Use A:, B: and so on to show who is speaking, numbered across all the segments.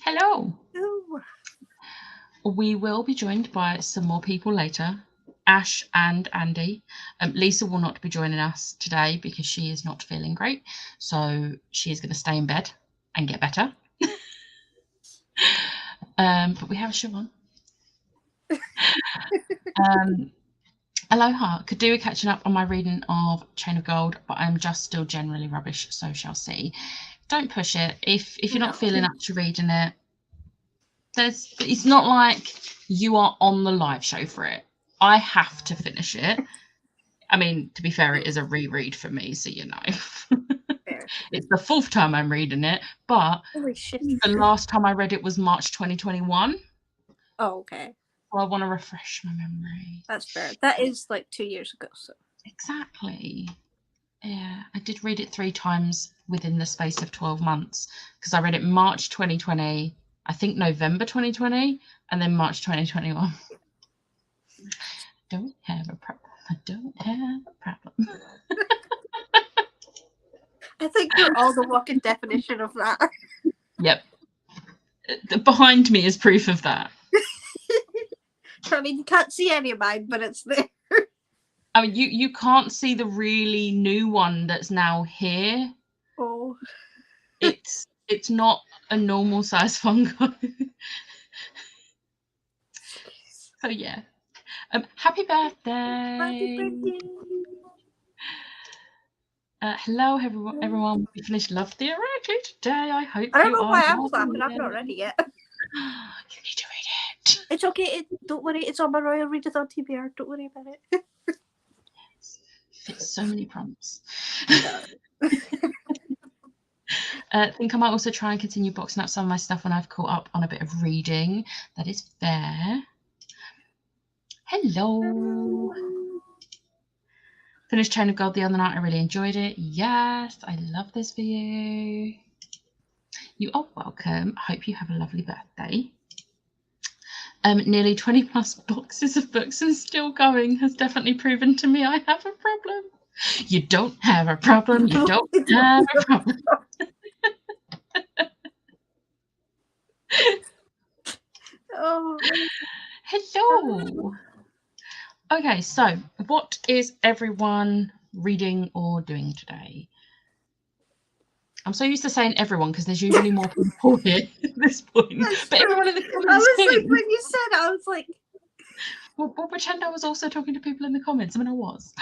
A: Hello.
B: Ooh.
A: We will be joined by some more people later, Ash and Andy. Lisa will not be joining us today because she is not feeling great. So she is going to stay in bed and get better. But we have Siobhan. Aloha. Could do with catching up on my reading of Chain of Gold, but I'm just still generally rubbish, so shall see. Don't push it. If you're not feeling up to reading it, it's not like you are on the live show for it. I have to finish it. I mean, to be fair, it is a reread for me, so you know.
B: Fair.
A: It's the fourth time I'm reading it, but
B: Holy shit.
A: the last time I read it was March 2021.
B: Oh, okay.
A: So I want to refresh my memory.
B: That's fair. That is like 2 years ago, so.
A: Exactly. Yeah, I did read it 3 times within the space of 12 months because I read it March 2020, I think November 2020, and then March 2021. Don't have a problem. I don't have a problem.
B: I think we're all the walking definition of that.
A: Yep. Behind me is proof of that.
B: I mean, you can't see any of mine, but it's there.
A: I mean, you can't see the really new one that's now here.
B: Oh.
A: It's not a normal size fungo. So yeah. Happy birthday.
B: Happy birthday.
A: Hello everyone. We finished Love Theoretically today. I hope
B: I don't
A: you
B: know
A: are
B: why I'm
A: loving
B: clapping. I'm
A: it.
B: not ready yet.
A: You need to read it.
B: It's okay. Don't worry. It's on my Royal Readathon TBR. Don't worry about it.
A: Fits so many prompts. I think I might also try and continue boxing up some of my stuff when I've caught up on a bit of reading. That is fair. Hello. Finished Chain of Gold the other night. I really enjoyed it. Yes, I love this for you. You are welcome. I hope you have a lovely birthday. Nearly 20 plus boxes of books and still going has definitely proven to me I have a problem. You don't have a problem. You don't have a problem.
B: Oh.
A: Hello. Okay, so what is everyone reading or doing today? I'm so used to saying everyone because there's usually more people here at this point. But everyone in the comments.
B: I was like, when you said it, I was like.
A: Well, pretend I was also talking to people in the comments. I mean, I was.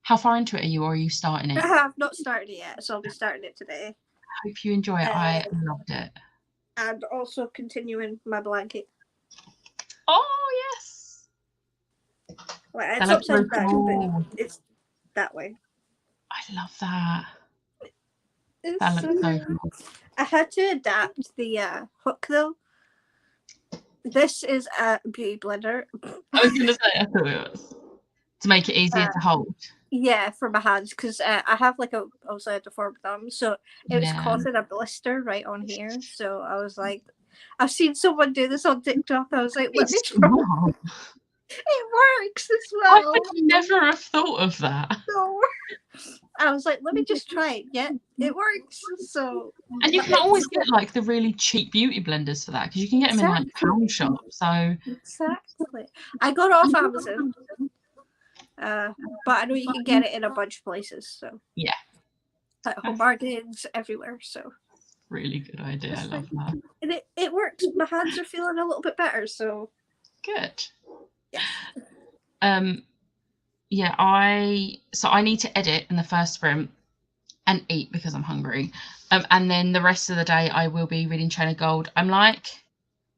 A: How far into it are you, or are you starting it?
B: I have not started it yet, so I'll be starting it today.
A: I hope you enjoy it. I loved it.
B: And also continuing my blanket.
A: Oh, yes.
B: Well, it's upside down, but it's that way.
A: I love that.
B: It's
A: That looks so cool.
B: I had to adapt the hook, though. This is a beauty blender.
A: I was going to say, I thought it was. To make it easier to hold.
B: Yeah, for my hands, because I have like also a deformed thumb, so it was causing a blister right on here. So I was like, I've seen someone do this on TikTok. I was like, let me try. It works as well.
A: I would never have thought of that.
B: No. I was like, let me just try it. Yeah, it works. So.
A: And you can always get like the really cheap beauty blenders for that because you can get them in like pound shops. So
B: exactly, I got off Amazon, but I know you can get it in a bunch of places. So
A: yeah,
B: like Home Bargains everywhere. So
A: really good idea. I love that.
B: And it works. My hands are feeling a little bit better. So
A: good.
B: Yeah.
A: Yeah, I need to edit in the first sprint and eat because I'm hungry. And then the rest of the day I will be reading Chain of Gold. I'm like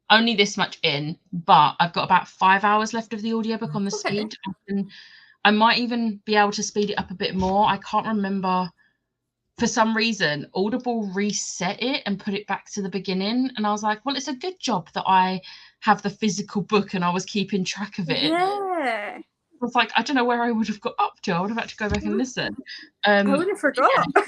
A: only this much in, but I've got about 5 hours left of the audiobook on the speed. I might even be able to speed it up a bit more. I can't remember. For some reason, Audible reset it and put it back to the beginning. And I was like, well, it's a good job that I have the physical book and I was keeping track of it.
B: Yeah.
A: I was like, I don't know where I would have got up to. I would have had to go back and listen.
B: I would have forgot.
A: Yeah.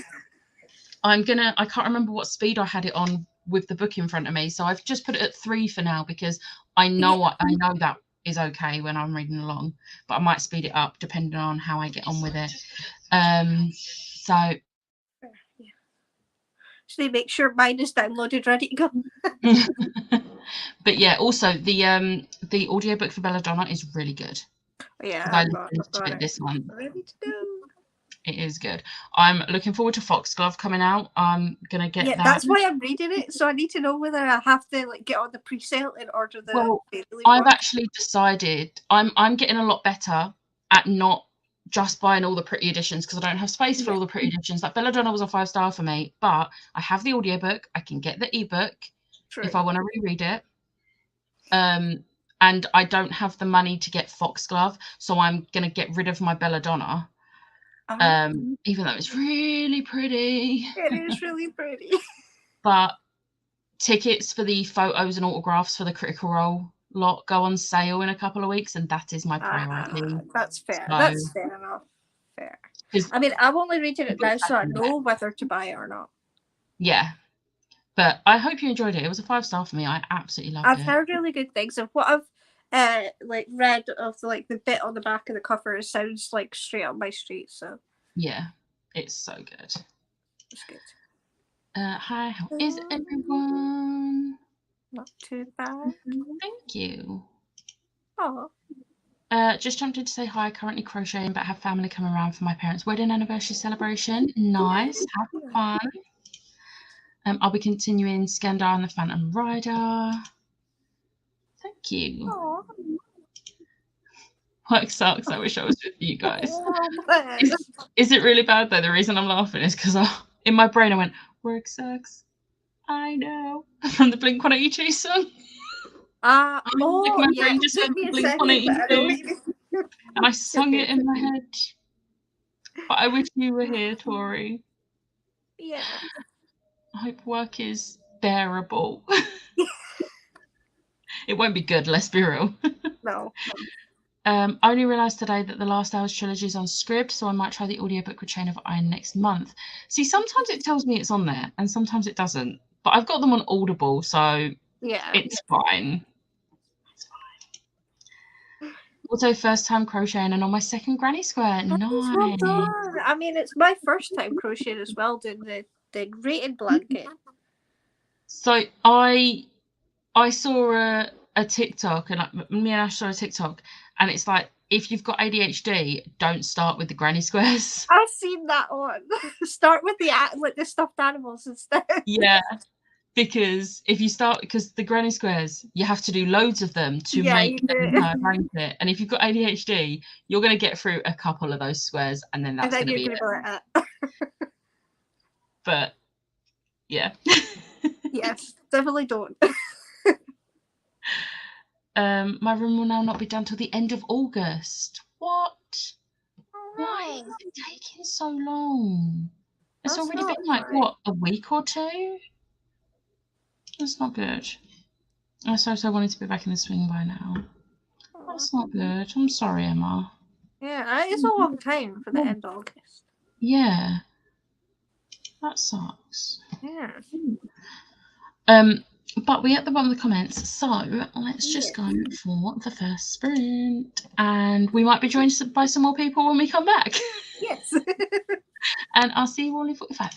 A: I can't remember what speed I had it on with the book in front of me. So I've just put it at 3 for now because I know that is okay when I'm reading along, but I might speed it up depending on how I get on with it.
B: actually make sure mine is downloaded, ready to go.
A: But yeah, also the audiobook for Belladonna is really good.
B: Yeah,
A: I
B: I've
A: listened to
B: got
A: it this month.
B: ready to go.
A: It is good. I'm looking forward to Foxglove coming out. I'm gonna get that.
B: That's why I'm reading it. So I need to know whether I have to like get on the pre-sale and order the.
A: Well,
B: daily
A: I've
B: one.
A: actually decided I'm getting a lot better at not just buying all the pretty editions because I don't have space for all the pretty editions. Like Belladonna was a 5-star for me, but I have the audiobook. I can get the ebook if I want to reread it. And I don't have the money to get Foxglove, so I'm gonna get rid of my Belladonna. Even though it's really pretty.
B: It is really pretty.
A: But tickets for the photos and autographs for the Critical Role lot go on sale in a couple of weeks, and that is my priority.
B: That's fair.
A: So,
B: That's fair enough. Fair. I mean, I'm only reading it now, so I know whether to buy it or not.
A: Yeah. But I hope you enjoyed it. It was a 5-star for me. I absolutely loved it.
B: I've heard really good things of what I've like read of the bit on the back of the cover. It sounds like straight up my street. So
A: yeah, it's so good.
B: It's good.
A: Hi, how is everyone?
B: Not too bad.
A: Thank you.
B: Oh.
A: Just jumped in to say hi. Currently crocheting, but have family coming around for my parents' wedding anniversary celebration. Nice, have fun. I'll be continuing Skandar and the Phantom Rider. Thank you.
B: Aww.
A: Work sucks. I wish I was with you guys. Is it really bad though? The reason I'm laughing is because in my brain I went, work sucks. I know. From the Blink-182 song.
B: My
A: brain just went to Blink-182. And I sung it in my head. But I wish you were here, Tori.
B: Yeah.
A: I hope work is bearable. It won't be good, let's be real.
B: No.
A: I only realised today that the Last Hours trilogy is on Scribd, so I might try the audiobook with Chain of Iron next month. See, sometimes it tells me it's on there, and sometimes it doesn't. But I've got them on Audible, so it's fine. It's fine. Also, first time crocheting and on my second granny square. Nice.
B: Well done. I mean, it's my first time crocheting as well, doing the rated blanket.
A: So I saw a TikTok, and me and Ash saw a TikTok, and it's like, if you've got ADHD, don't start with the granny squares.
B: I've seen that one. Start with the stuffed animals instead.
A: Yeah, because if you start, because the granny squares, you have to do loads of them to make an blanket, and if you've got ADHD, you're going to get through a couple of those squares, and then that's going to be it. But yeah.
B: Yes, definitely don't.
A: My room will now not be done till the end of August. What? Why is it taking so long? It's already been like, what, a week or two? That's not good. I so wanted to be back in the swing by now. That's not good. I'm sorry, Emma.
B: Yeah, it's a long time for the end of August.
A: Yeah. That sucks.
B: Yeah.
A: But we're at the bottom of the comments, so let's just go for the first sprint. And we might be joined by some more people when we come back.
B: Yes.
A: And I'll see you all in 45.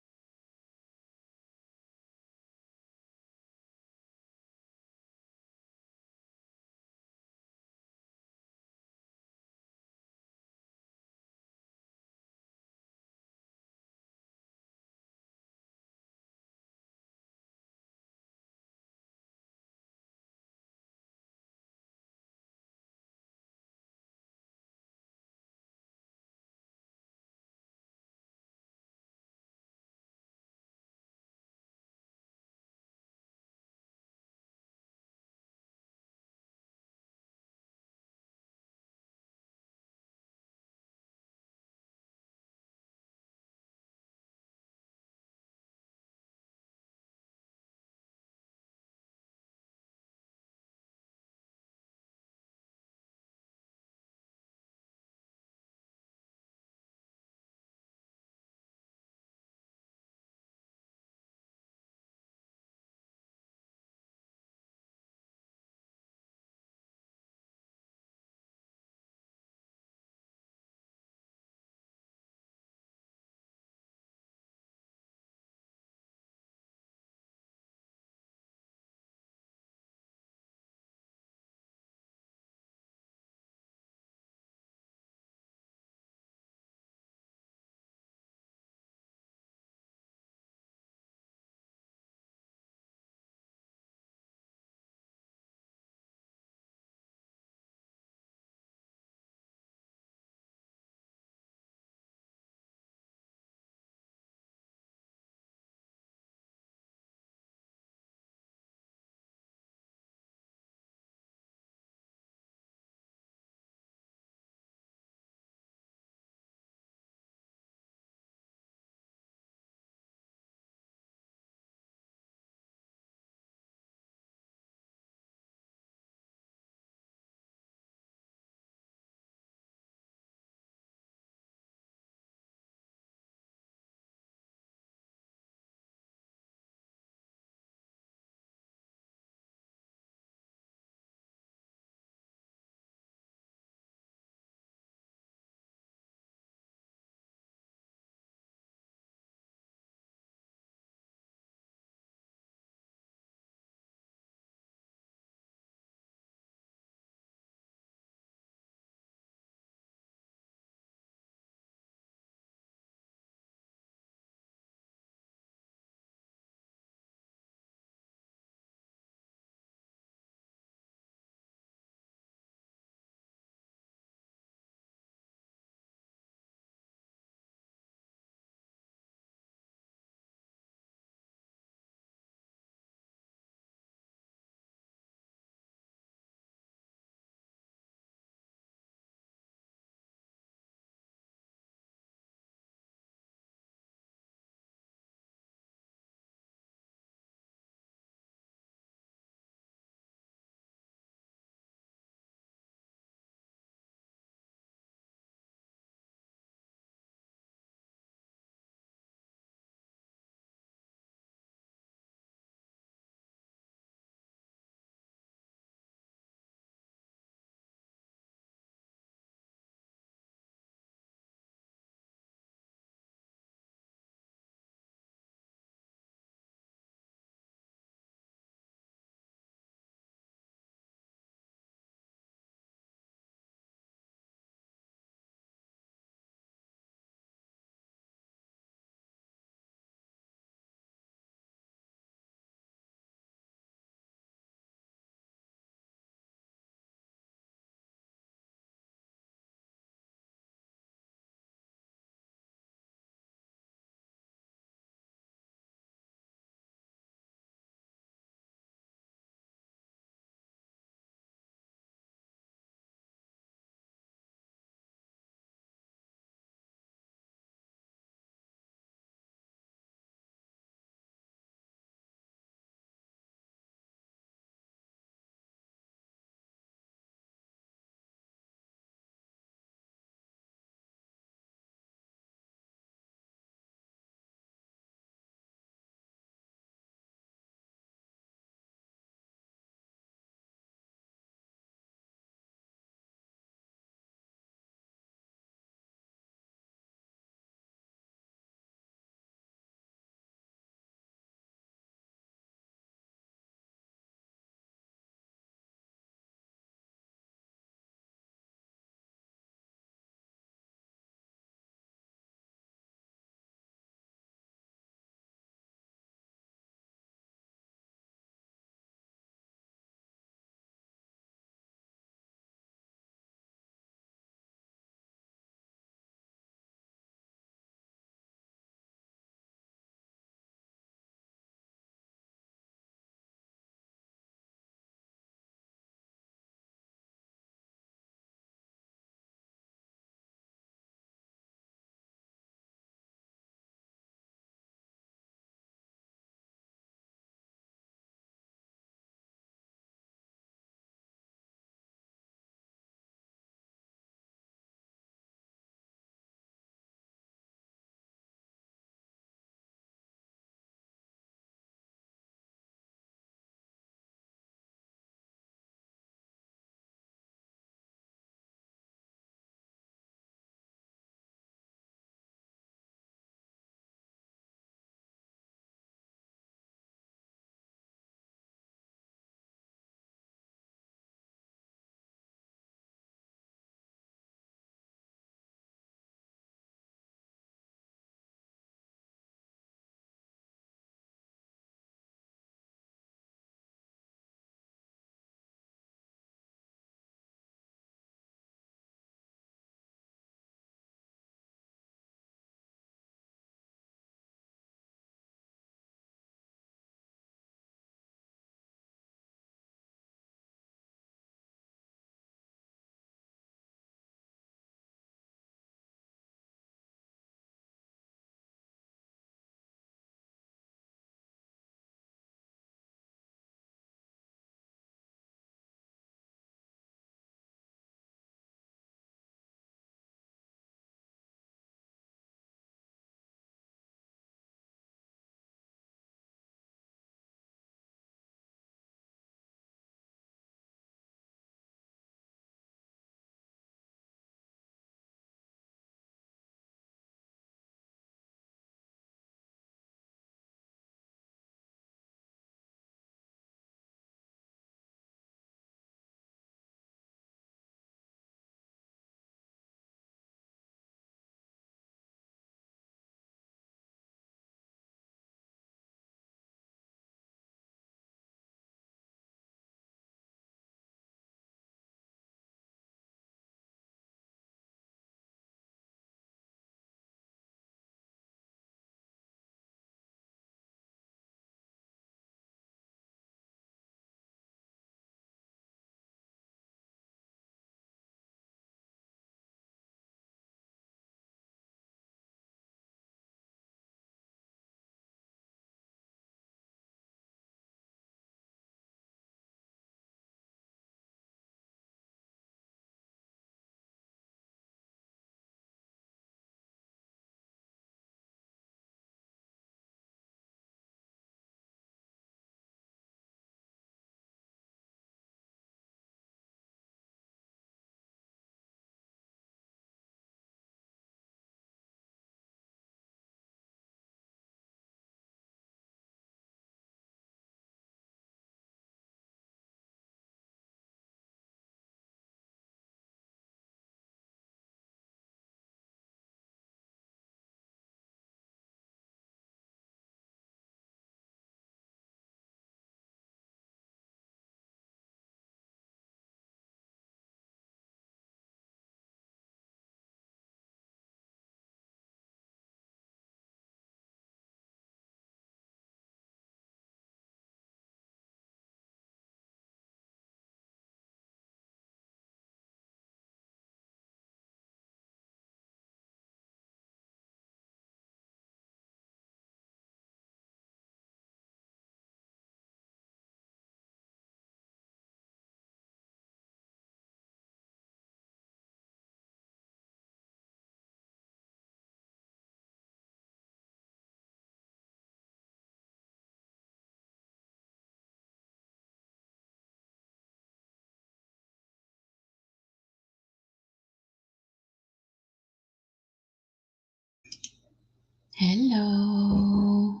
A: Hello.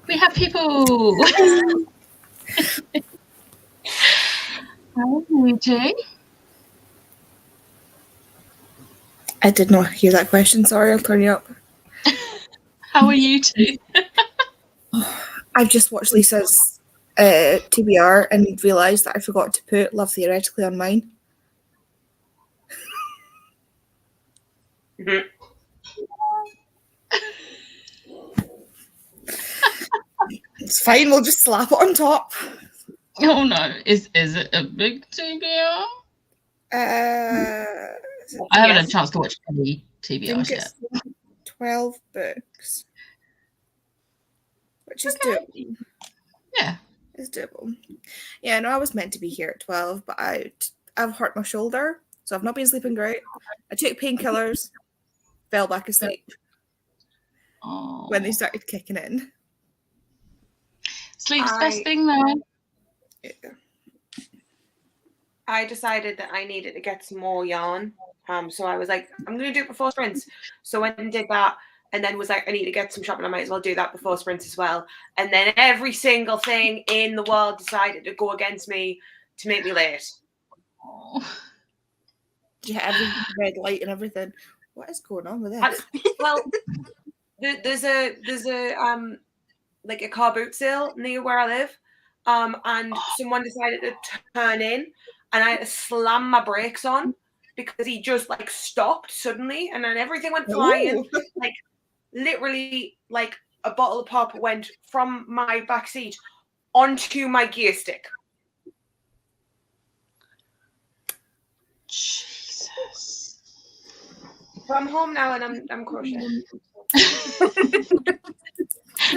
A: We have people. How are you doing?
C: I did not hear that question. Sorry, I'll turn you up.
A: How are you two?
C: I've just watched Lisa's TBR and realised that I forgot to put Love Theoretically on mine. It's fine, we'll just slap it on top.
A: Oh no, is it a big TBR?
C: I
A: haven't had a chance to watch any TBRs yet.
C: 12 books, which is doable.
A: Yeah,
C: it's doable. Yeah, no, I was meant to be here at 12, but I've hurt my shoulder, so I've not been sleeping great. I took painkillers, fell back asleep when they started kicking in.
A: Sleep's best thing though.
C: Yeah.
D: I decided that I needed to get some more yarn. So I was like, I'm going to do it before sprints. So I went and did that, and then was like, I need to get some shopping. I might as well do that before sprints as well. And then every single thing in the world decided to go against me to make me late.
C: Yeah, every red light and everything. What is going on with this?
D: Well, there's a like a car boot sale near where I live, and someone decided to turn in, and I had to slam my brakes on because he just like stopped suddenly, and then everything went flying. Like literally, like a bottle of pop went from my back seat onto my gear stick.
A: Jesus.
D: So I'm home now, and I'm crushing.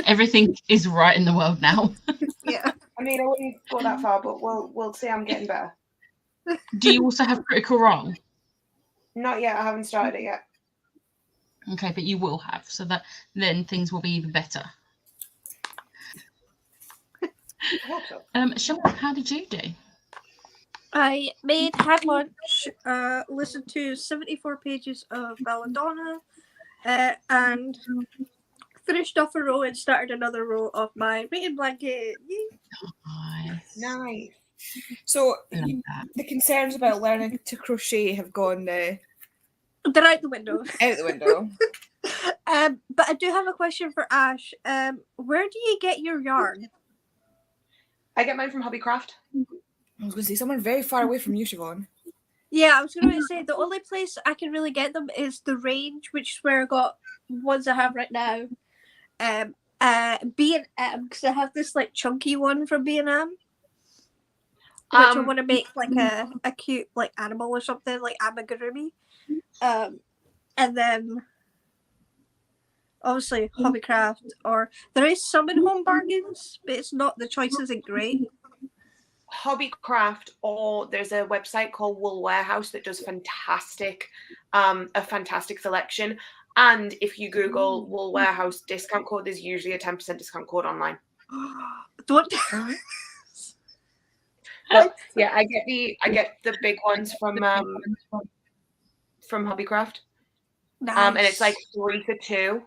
A: Everything is right in the world now.
D: Yeah, I mean, I wouldn't go that far, but we'll see. I'm getting better.
A: Do you also have Critical Role?
D: Not yet. I haven't started it yet.
A: Okay, but you will have, so that then things will be even better.
D: I hope so.
A: Sean, how did you do?
B: I had lunch, listened to 74 pages of Belladonna, and finished off a row and started another row of my rated blanket.
D: Nice.
C: So the concerns about learning to crochet have gone
B: they're out the window.
C: Out the window.
B: But I do have a question for Ash. Where do you get your yarn?
D: I get mine from Hobbycraft.
C: I was going to say someone very far away from you, Siobhan.
B: Yeah, I was going to say the only place I can really get them is the Range, which is where I got ones I have right now. B&M, because I have this like chunky one from B&M. Which I want to make like a cute like animal or something, like amigurumi. And then obviously Hobbycraft, or there is some in Home Bargains, but it's not, the choice isn't great.
D: Hobbycraft, or there's a website called Wool Warehouse that does a fantastic selection. And if you Google Wool Warehouse discount code, there's usually a 10% discount code online.
B: Don't.
D: But yeah, I get the big ones from Hobbycraft.
B: Nice.
D: And it's like 3 for 2.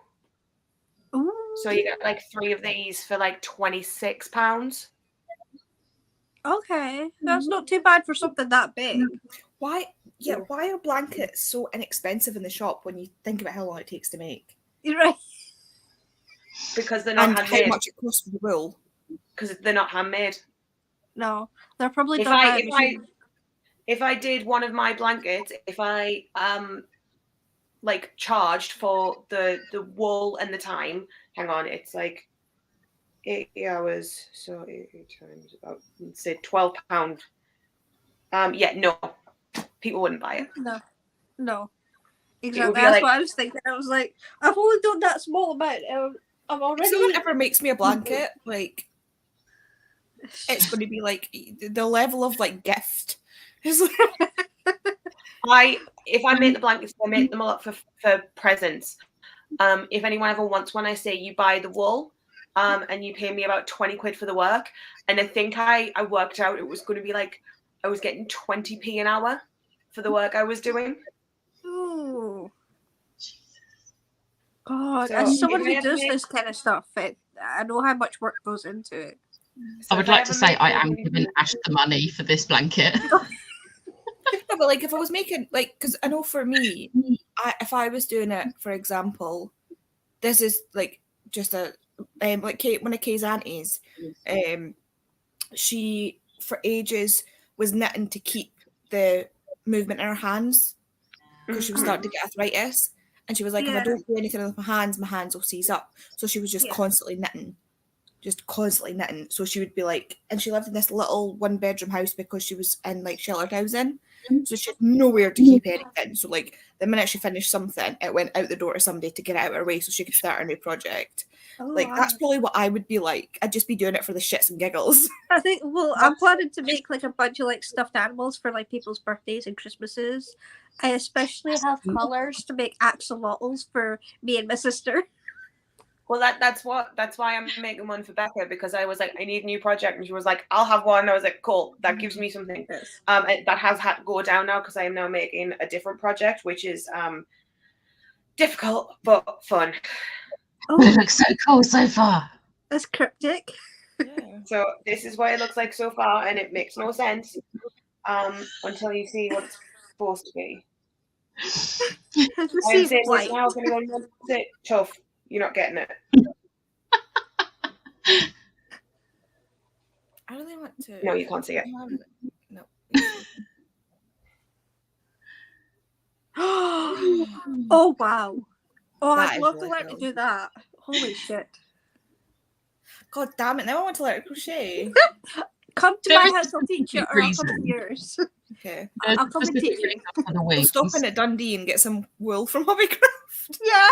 B: Ooh.
D: So you get like 3 of these for like £26.
B: Okay, that's not too bad for something that big.
C: Why are blankets so inexpensive in the shop when you think about how long it takes to make?
B: You're right.
D: Because they're not handmade.
C: How much it costs for the wool?
D: Because they're not handmade.
B: No, they're probably done by a machine.
D: If I did one of my blankets, if I like charged for the wool and the time, hang on, it's like 8 hours, so 8 times about, let's say £12. No, people wouldn't buy it.
B: No, exactly. That's what I was thinking. I was like, I've only done that small amount. I'm already.
C: If someone ever makes me a blanket, like, it's going to be like the level of like gift.
D: If I make the blankets, I make them all up for presents. If anyone ever wants one, I say you buy the wool, and you pay me about 20 quid for the work. And I think I worked out it was going to be like I was getting 20p an hour for the work I was doing.
B: Oh. God,
D: So,
B: as someone
D: if I
B: who
D: ever
B: does
D: make-
B: this kind of stuff, I know how much work goes into it.
A: I would
D: if
A: like
D: ever
A: to say
D: make
A: I am
D: anything-
A: giving Ash the money for this blanket.
C: No, but like if I was making like, because I know for me, if I was doing it, for example, this is like just a like Kate, one of Kay's aunties, she for ages was knitting to keep the movement in her hands because she was starting to get arthritis, and she was like, if I
B: Yeah.
C: don't do anything with my hands will seize up. So she was just
B: Yeah.
C: constantly knitting. So she would be like, and she lived in this little 1-bedroom house because she was in like sheltered housing. So she had nowhere to keep anything. So like the minute she finished something, it went out the door to somebody to get it out of her way so she could start a new project.
B: Oh,
C: Like
B: wow.
C: that's probably what I would be like. I'd just be doing it for the shits and giggles.
B: I think, well, I'm planning to make like a bunch of like stuffed animals for like people's birthdays and Christmases. I especially have colours to make axolotls for me and my sister.
D: Well, that's why I'm making one for Becca, because I was like, I need a new project, and she was like, I'll have one. I was like, cool, that gives me something.
B: Yes.
D: That has had to go down now because I am now making a different project, which is difficult but fun.
B: Oh,
A: It looks so cool so far.
B: that's cryptic.
C: Yeah.
D: So this is what it looks like so far, and it makes no sense until you see what it's supposed to be.
B: Has
D: I'm
B: received
D: saying
B: light.
D: now, if anyone wants it, tough. You're not getting it.
C: I really want to.
D: No, you can't see it.
C: No.
B: Oh, wow. Oh,
C: That
B: I'd
C: is
B: love
C: really
B: to learn to
C: cool.
B: do that. Holy shit.
C: God damn it! Now I want to learn to crochet.
B: Come to
A: There
B: my
A: is
B: house, I'll teach you, or I'll come
A: reason.
B: to yours.
C: Okay.
A: There's
B: I'll come and
A: specific
B: teach you.
A: reasons for the
C: We'll
A: wings.
C: stop in at Dundee and get some wool from Hobbycraft.
B: Yeah,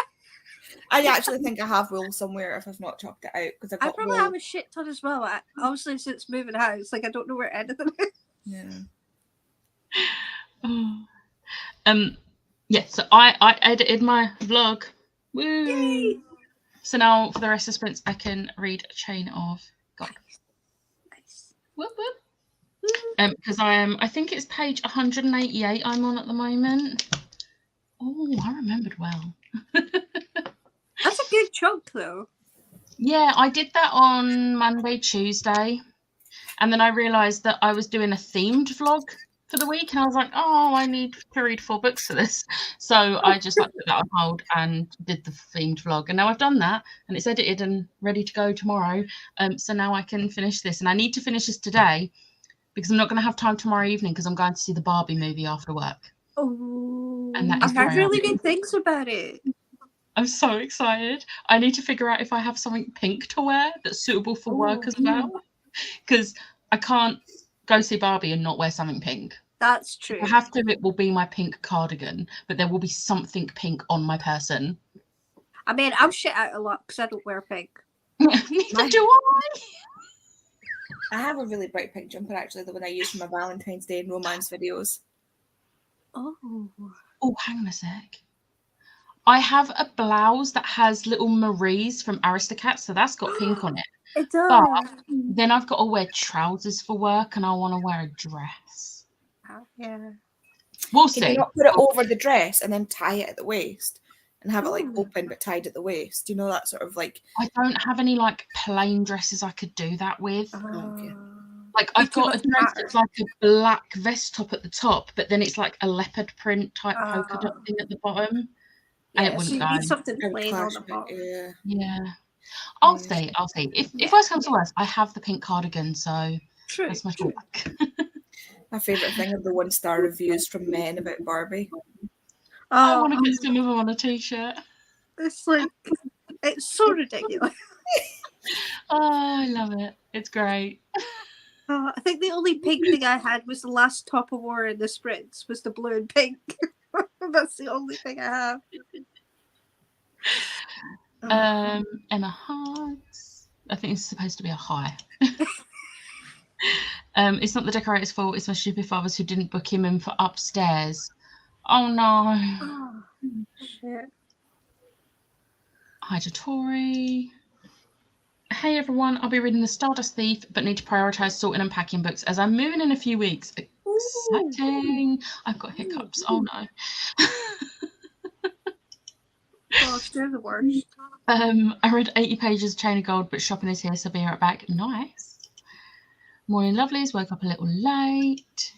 C: I actually think I have wool somewhere if I've not chucked it out because I
B: I
C: got
B: probably
C: wool.
B: have a shit ton as well. Obviously, since moving house, like I don't know where anything is.
C: Yeah.
A: Oh. Yeah, so I edited my vlog. Woo!
B: Yay!
A: So now for the rest of the sprints, I can read Chain of God.
B: Nice.
A: Whoop whoop. Because I think it's page 188 I'm on at the moment. Oh, I remembered well.
B: That's a good chunk, though.
A: Yeah, I did that on Monday, Tuesday. And then I realised that I was doing a themed vlog for the week. And I was like, oh, I need to read 4 books for this. So I just like put that on hold and did the themed vlog. And now I've done that and it's edited and ready to go tomorrow. So now I can finish this. And I need to finish this today because I'm not going to have time tomorrow evening because I'm going to see the Barbie movie after work.
B: Oh,
A: And that is
B: I've heard
A: very
B: really
A: lovely.
B: good things about it.
A: I'm so excited. I need to figure out if I have something pink to wear that's suitable for work as well. Because I can't go see Barbie and not wear something pink.
B: That's true.
A: If I have to, it will be my pink cardigan, but there will be something pink on my person.
B: I mean, I'm shit out a lot because I don't wear pink.
A: Neither do I.
C: I have a really bright pink jumper actually, the one I use for my Valentine's Day and romance videos.
B: Oh.
A: Oh, hang on a sec. I have a blouse that has little Maries from Aristocats, so that's got pink on it.
B: It does.
A: But then I've got to wear trousers for work and I want to wear a dress.
B: Yeah.
A: We'll
C: Can you
A: see.
C: not put it over the dress and then tie it at the waist and have it like
B: Ooh.
C: open but tied at the waist? You know, that sort of like.
A: I don't have any like plain dresses I could do that with.
C: Okay.
A: Like
B: You
A: I've got a
B: too much
A: dress
B: matter.
A: that's like a black vest top at the top, but then it's like a leopard print type polka dot thing at the bottom. And it
B: Yeah, so
A: wouldn't
B: you
A: go.
B: need something
C: It would
B: plain on
C: clash
B: the
C: a bit,
B: bottom.
C: yeah.
A: Yeah. I'll
C: Yeah.
A: see. If worse comes to worse, I have the pink cardigan, so
B: True.
A: that's my
B: true.
A: talk.
C: My favourite thing are the 1-star reviews from men about Barbie.
A: I
B: Oh,
A: want to get some of them on a t-shirt.
B: it's like, it's so ridiculous.
A: Oh, I love it. It's great.
B: I think the only pink thing I had was the last top I wore in the sprints was the blue and pink. That's the only thing I have.
A: Emma Hearts. I think it's supposed to be a high. It's not the decorator's fault. It's my stupid fathers who didn't book him in for upstairs. Oh no.
B: Oh, shit.
A: Hi to Tori. Hey everyone, I'll be reading The Stardust Thief, but need to prioritise sorting and packing books as I'm moving in a few weeks. Exciting. I've got hiccups. Oh no.
B: gosh, they're the worst.
A: I read 80 pages of Chain of Gold, but shopping is here, so be right back. Nice. Morning, lovelies. Woke up a little late.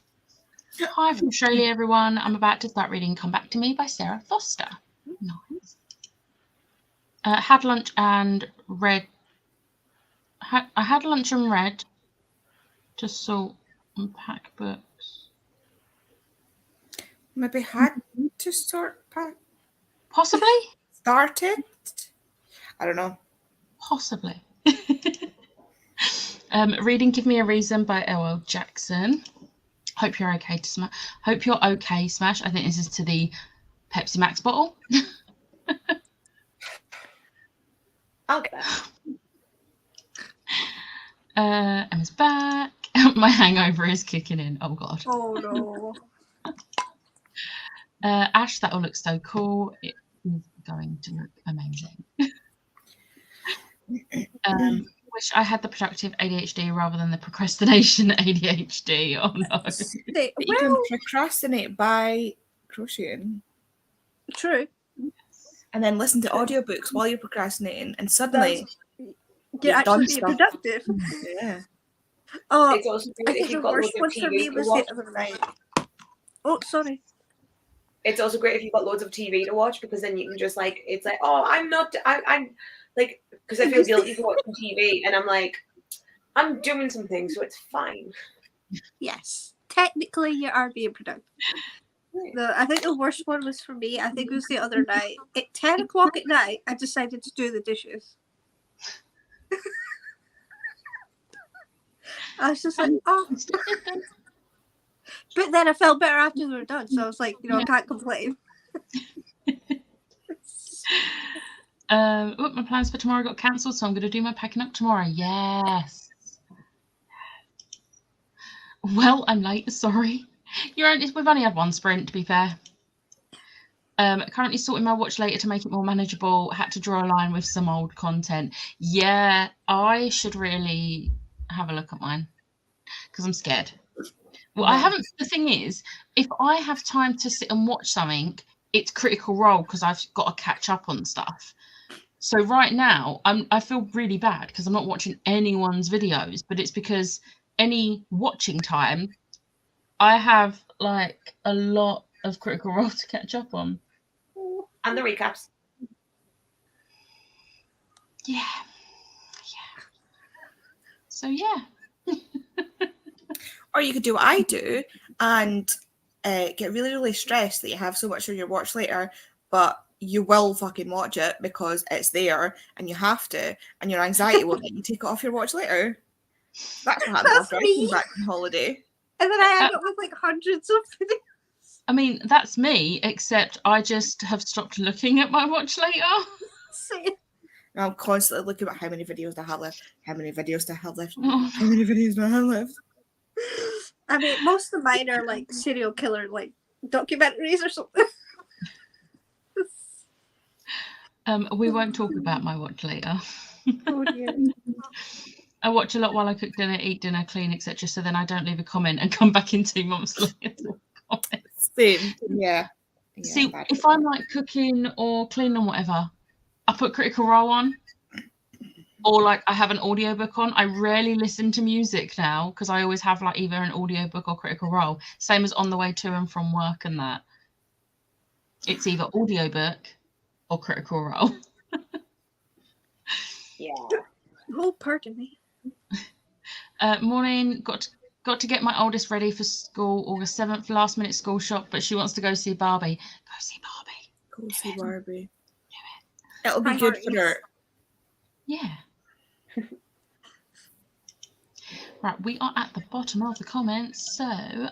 A: Hi from Australia, everyone. I'm about to start reading Come Back to Me by Sarah Foster. Nice. Had lunch and read. I had lunch and read to sort and pack books.
C: Maybe had to start pack.
A: Possibly.
C: Started. I don't know.
A: Possibly. Reading Give Me a Reason by L.L. Jackson. Hope you're okay to Smash. Hope you're okay, Smash. I think this is to the Pepsi Max bottle.
D: I'll get that.
A: Emma's back. My hangover is kicking in. Oh God.
B: Oh no.
A: Ash, that all looks so cool. It is going to look amazing. Wish I had the productive ADHD rather than the procrastination ADHD. Oh no.
C: You can procrastinate by crocheting.
B: True.
C: And then listen to audiobooks while you're procrastinating, and suddenly
B: You're actually being productive.
C: Yeah.
B: Oh,
D: It's also
B: I
D: great if
B: think
D: you've
B: the
D: got
B: worst
D: loads of
B: one for me
D: TV to
B: was
D: watch.
B: the other night. Oh, sorry.
D: It's also great if you've got loads of TV to watch, because then you can just like, it's like, oh, I'm like, because I feel guilty for watching TV, and I'm like, I'm doing something, so it's fine.
B: Yes. Technically, you are being productive. I think the worst one was for me. I think it was the other night. At 10 o'clock at night, I decided to do the dishes. I was just like, oh. But then I felt better after they were done. So I was like, I can't complain.
A: My plans for tomorrow got cancelled, so I'm going to do my packing up tomorrow. Yes. Well, I'm late. Sorry. We've only had one sprint, to be fair. Currently sorting my watch later to make it more manageable. Had to draw a line with some old content. Yeah, I should really have a look at mine because I'm scared. Well, I haven't. The thing is, if I have time to sit and watch something, it's Critical Role because I've got to catch up on stuff. So right now, I feel really bad because I'm not watching anyone's videos, but it's because any watching time, I have like a lot of Critical Role to catch up on.
D: And the recaps.
A: Yeah. So yeah.
C: Or you could do what I do and get really, really stressed that you have so much on your watch later, but you will fucking watch it because it's there and you have to, and your anxiety won't let you take it off your watch later. That's what happened after I came back from holiday.
B: And then I ended up with like hundreds of videos.
A: I mean, that's me, except I just have stopped looking at my watch later.
C: I'm constantly looking at how many videos I have left. How many videos do I have left? How many videos do I have left?
B: I mean, most of mine are like serial killer, like documentaries or something.
A: We won't talk about my watch later.
B: Oh dear.
A: I watch a lot while I cook dinner, eat dinner, clean, etc. So then I don't leave a comment and come back in 2 months later.
C: Same. Yeah.
A: See, if I'm like cooking or cleaning or whatever, I put Critical Role on, or like I have an audiobook on. I rarely listen to music now because I always have like either an audiobook or Critical Role. Same as on the way to and from work and that. It's either audiobook or Critical Role.
D: Yeah.
B: Oh, pardon me.
A: Morning. Got to get my oldest ready for school August 7th, last minute school shop, but she wants to go see Barbie. Go see Barbie.
C: Go see Barbie.
A: Do it.
C: It'll be good for her.
A: Yeah. Right, we are at the bottom of the comments, so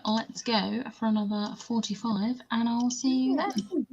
A: let's go for another 45 and I'll see you then.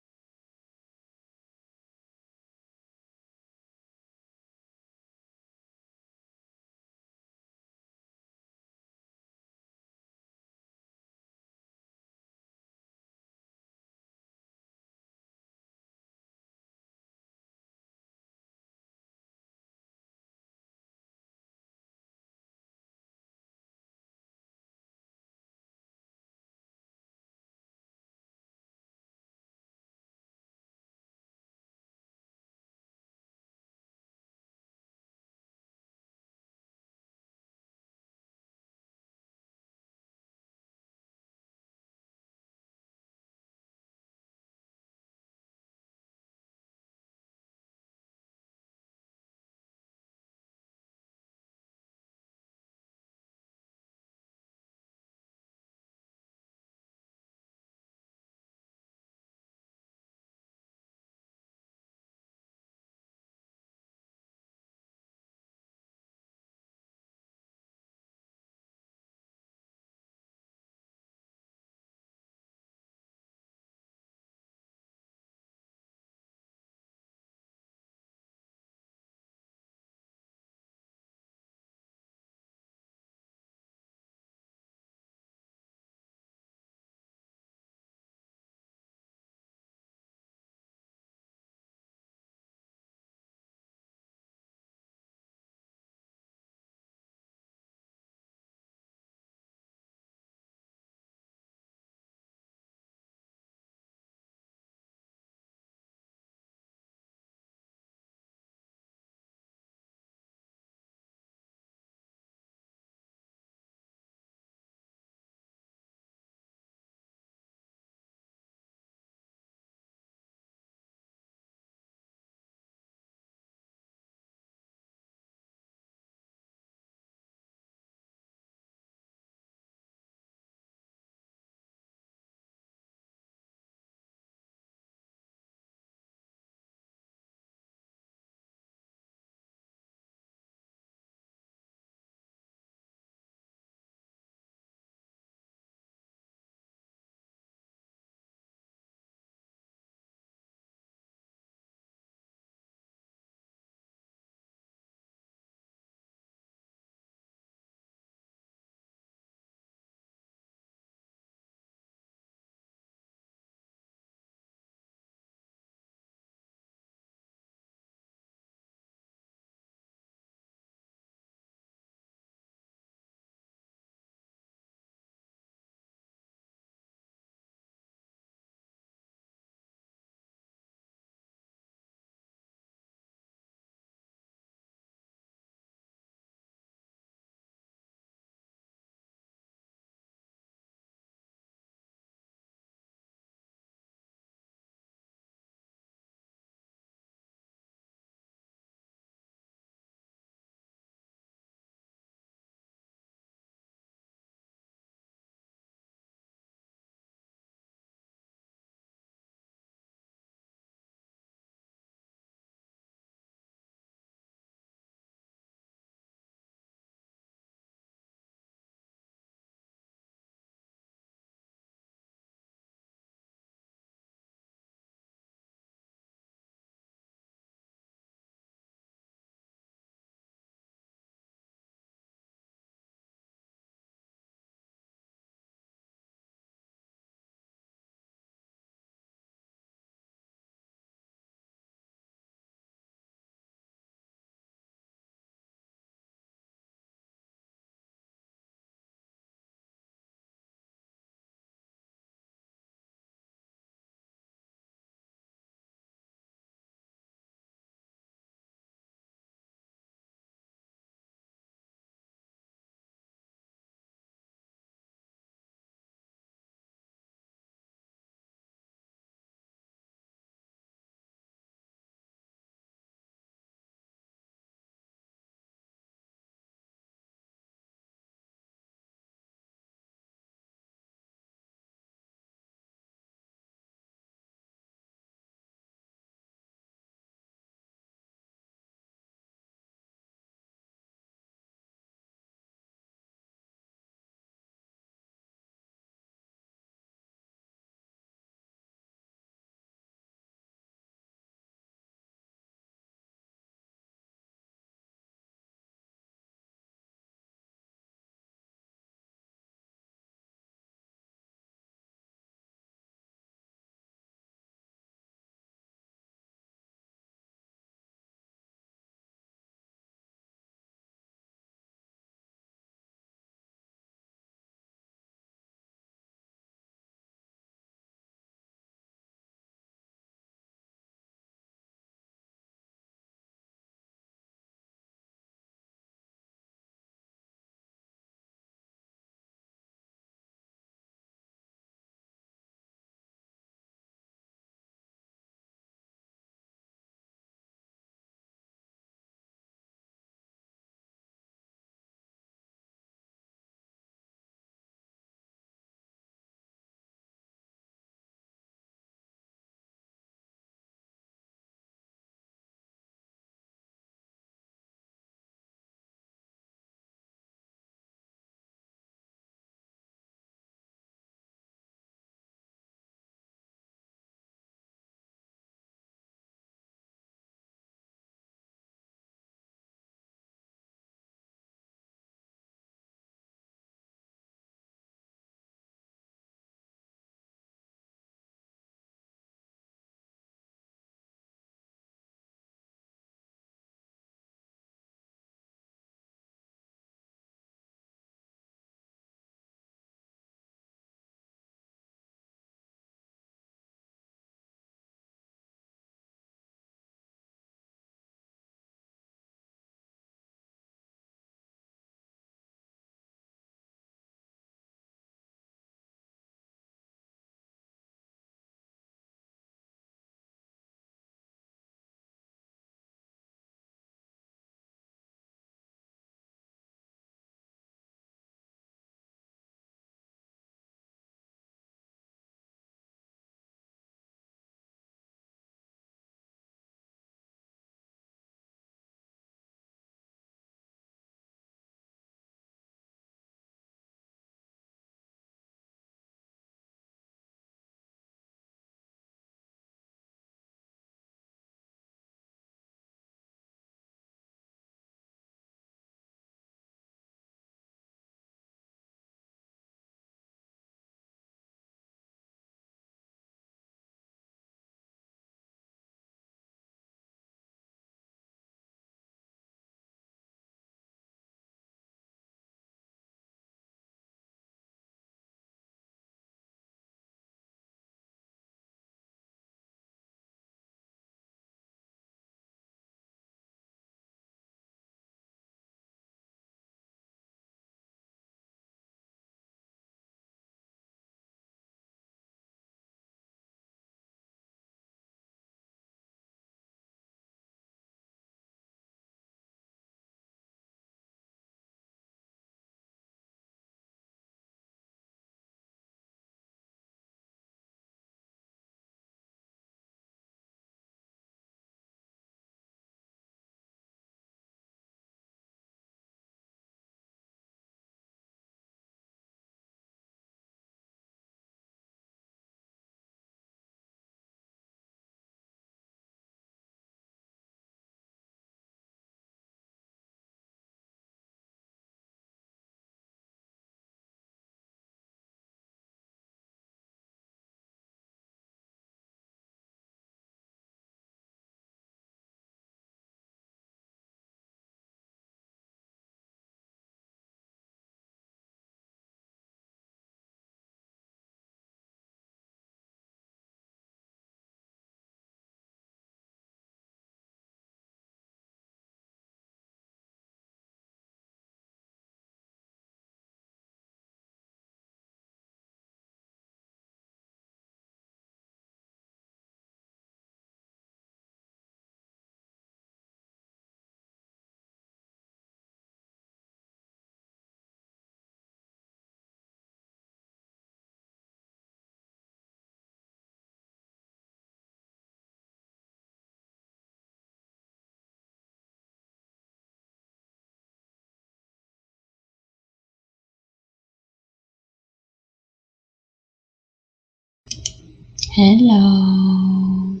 A: Hello.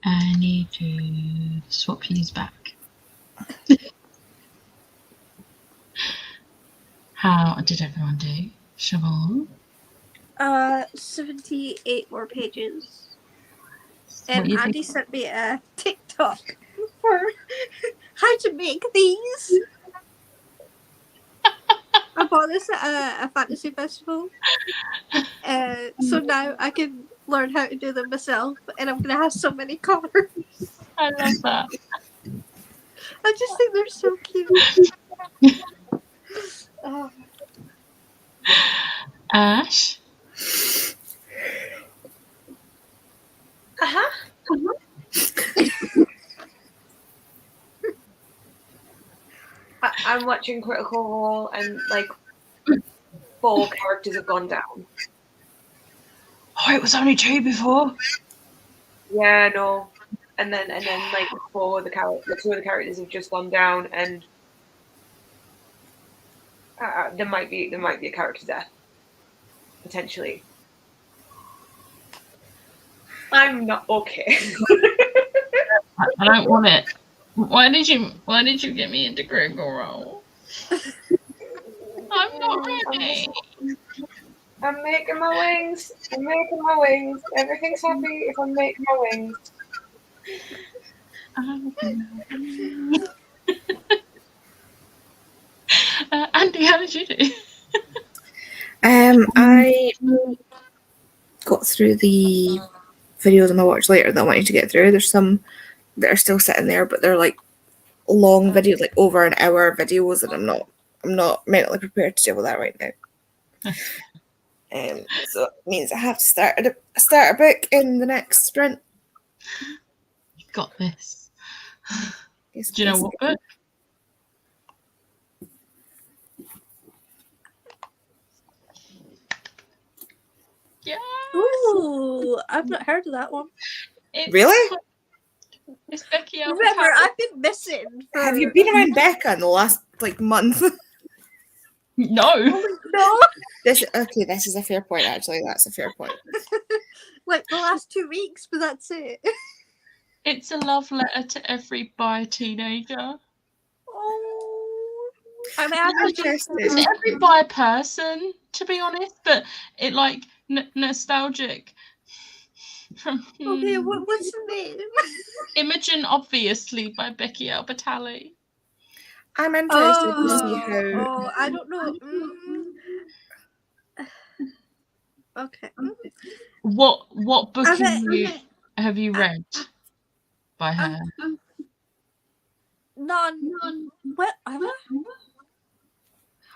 A: I need to swap these back. How did everyone do? Siobhan?
B: 78 more pages.
A: What you
B: Andy sent me a TikTok for how to make these. I bought this at a fantasy festival. So now I can learn how to do them myself, and I'm going to have so many colours.
A: I love that.
B: I just think they're so cute. Oh.
A: Ash?
D: I'm watching Critical Role, and like 4 characters have gone down.
A: Oh, it was only 2 before.
D: Yeah, no. And then like 2 of the characters have just gone down, and there might be a character death potentially. I'm not okay.
A: I don't want it. Why did you get me into Critical Role? I'm not ready.
D: I'm making my wings. Everything's happy if I'm making my wings.
A: Andy, how did you do?
C: I got through the videos on my watch later that I wanted to get through. There's some that are still sitting there, but they're like long videos, like over an hour videos, and I'm not mentally prepared to deal with that right now. So it means I have to start a book in the next sprint.
A: You got this. Do you know what book? Yeah.
B: Ooh, I've not heard of that one.
C: Really?
A: It's Becky.
B: Remember, I've been missing.
C: Have you been around Becca in the last month?
A: No.
B: No.
C: This is a fair point. Actually, that's a fair point.
B: Like the last 2 weeks, but that's it.
A: It's a love letter to every bi teenager.
B: Oh, I'm
C: interested.
A: It's every bi person, to be honest, but it like nostalgic. From
B: okay, what's the name?
A: Imogen, obviously, by Becky Albertalli.
C: I'm interested to see how.
B: Oh, I don't know. Okay.
A: What book have you read by her?
B: None. What? I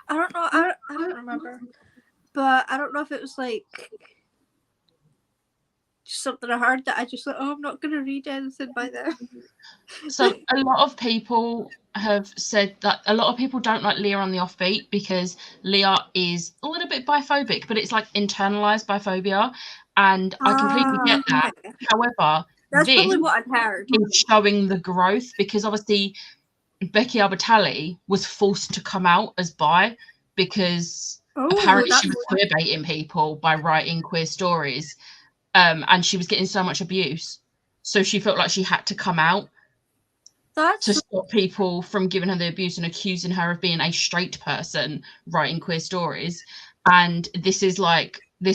B: don't know. I don't remember. But I don't know if it was like just something I heard that I just thought, I'm not going to read anything by them.
A: So a lot of people have said that a lot of people don't like Leah on the Offbeat because Leah is a little bit biphobic, but it's like internalized biphobia, and I completely get that.
B: Okay.
A: However,
B: That's
A: this
B: probably what I've heard.
A: is showing the growth because obviously Becky Albertalli was forced to come out as bi because apparently she was queer baiting people by writing queer stories, and she was getting so much abuse, so she felt like she had to come out to stop people from giving her the abuse and accusing her of being a straight person writing queer stories. And this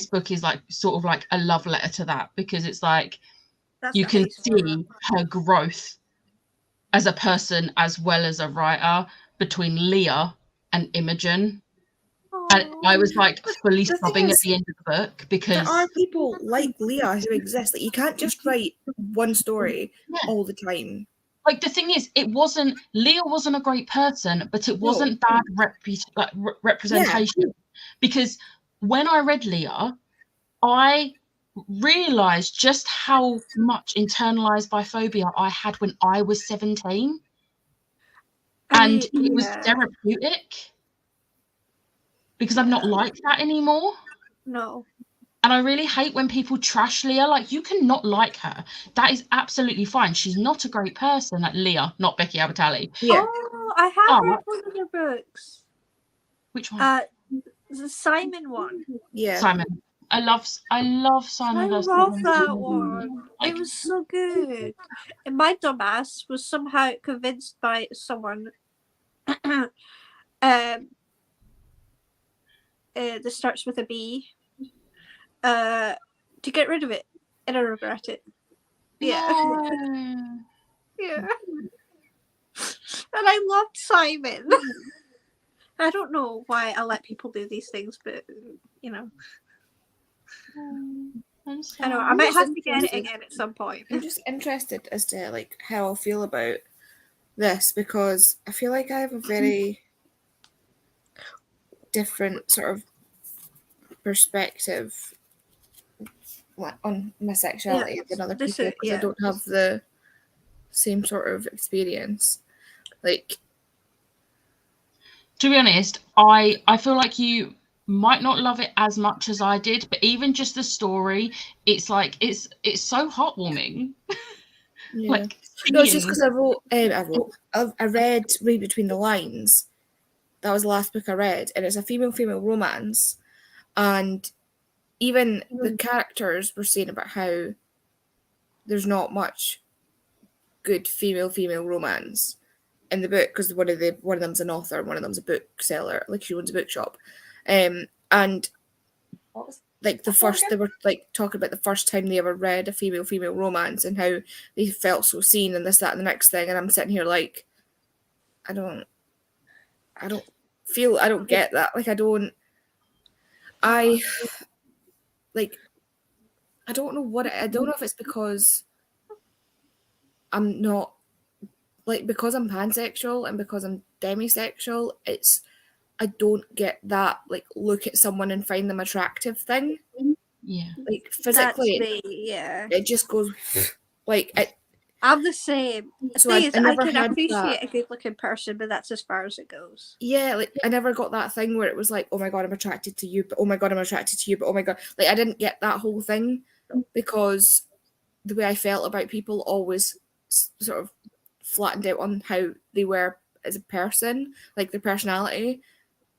A: book is like sort of like a love letter to that, because it's like you can see her growth as a person as well as a writer between Leah and Imogen. And I was like fully sobbing at the end of the book because
C: there are people like Leah who exist. Like, you can't just write one story all the time.
A: Like, the thing is, Leah wasn't a great person, but it wasn't bad representation. Yeah. Because when I read Leah, I realised just how much internalized biphobia I had when I was 17. And it was therapeutic. Because I'm not like that anymore.
B: No.
A: And I really hate when people trash Leah. Like, you can not like her. That is absolutely fine. She's not a great person. Like Leah, not Becky Albertalli.
B: Yeah. Oh, I have read one of their books.
A: Which one?
B: The Simon one.
C: Yeah.
A: Simon. I love Simon.
B: I
A: Does
B: love
A: Simon
B: that
A: so
B: one.
A: Like,
B: It was so good. And my dumbass was somehow convinced by someone that starts with a B to get rid of it. And I regret it. Yeah.
A: no.
B: Yeah. And I loved Simon. I don't know why I let people do these things, but you know. I know I might have to get it again at some point.
C: I'm just interested as to like how I'll feel about this, because I feel like I have a very different sort of perspective on my sexuality than other people, because I don't have the same sort of experience. Like,
A: to be honest, I feel like you might not love it as much as I did, but even just the story, it's like it's so heartwarming.
C: yeah.
A: Like,
C: no, it's just because I read Read Between the Lines. That was the last book I read, and it's a female romance, and even the characters were saying about how there's not much good female romance in the book, because one of them's an author and one of them's a bookseller, like she owns a bookshop, and like they were like talking about the first time they ever read a female romance and how they felt so seen and this, that, and the next thing, and I'm sitting here like, I don't get that. Like, I don't know I don't know if it's because I'm not, like, because I'm pansexual and because I'm demisexual, I don't get that, like, look at someone and find them attractive thing.
A: Yeah.
C: Like, physically, it just goes, like,
B: I'm the same.
C: So
B: I can appreciate
C: that.
B: a good-looking person, but that's as far as it goes.
C: Yeah, like, I never got that thing where it was like, oh my god, I'm attracted to you, but oh my god, I'm attracted to you, but oh my god. Like, I didn't get that whole thing, because the way I felt about people always sort of flattened out on how they were as a person, like their personality,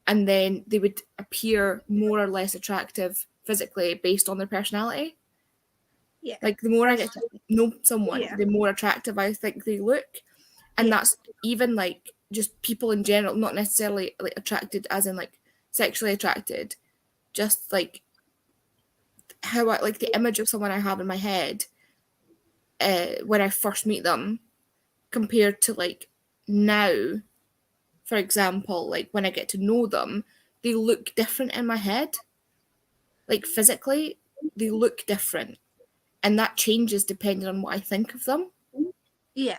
C: and then they would appear more or less attractive physically based on their personality.
B: Yeah.
C: Like, the more I get to know someone, the more attractive I think they look. And that's even, like, just people in general, not necessarily, like, attracted as in, like, sexually attracted. Just, like, how I, like, the image of someone I have in my head when I first meet them compared to, like, now, for example, like, when I get to know them, they look different in my head. Like, physically, they look different. And that changes depending on what I think of them.
B: Yeah,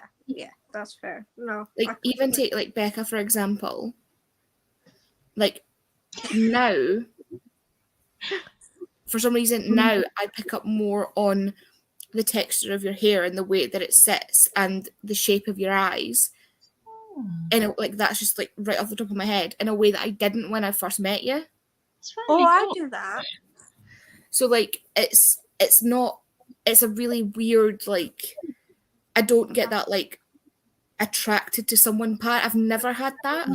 B: that's fair. No,
C: like, even take, like, Becca, for example. Like, now, for some reason, now I pick up more on the texture of your hair and the way that it sits and the shape of your eyes. And, like, that's just, like, right off the top of my head in a way that I didn't when I first met you.
B: I do that.
C: So, like, it's a really weird, like, I don't get that, like, attracted to someone part. I've never had that.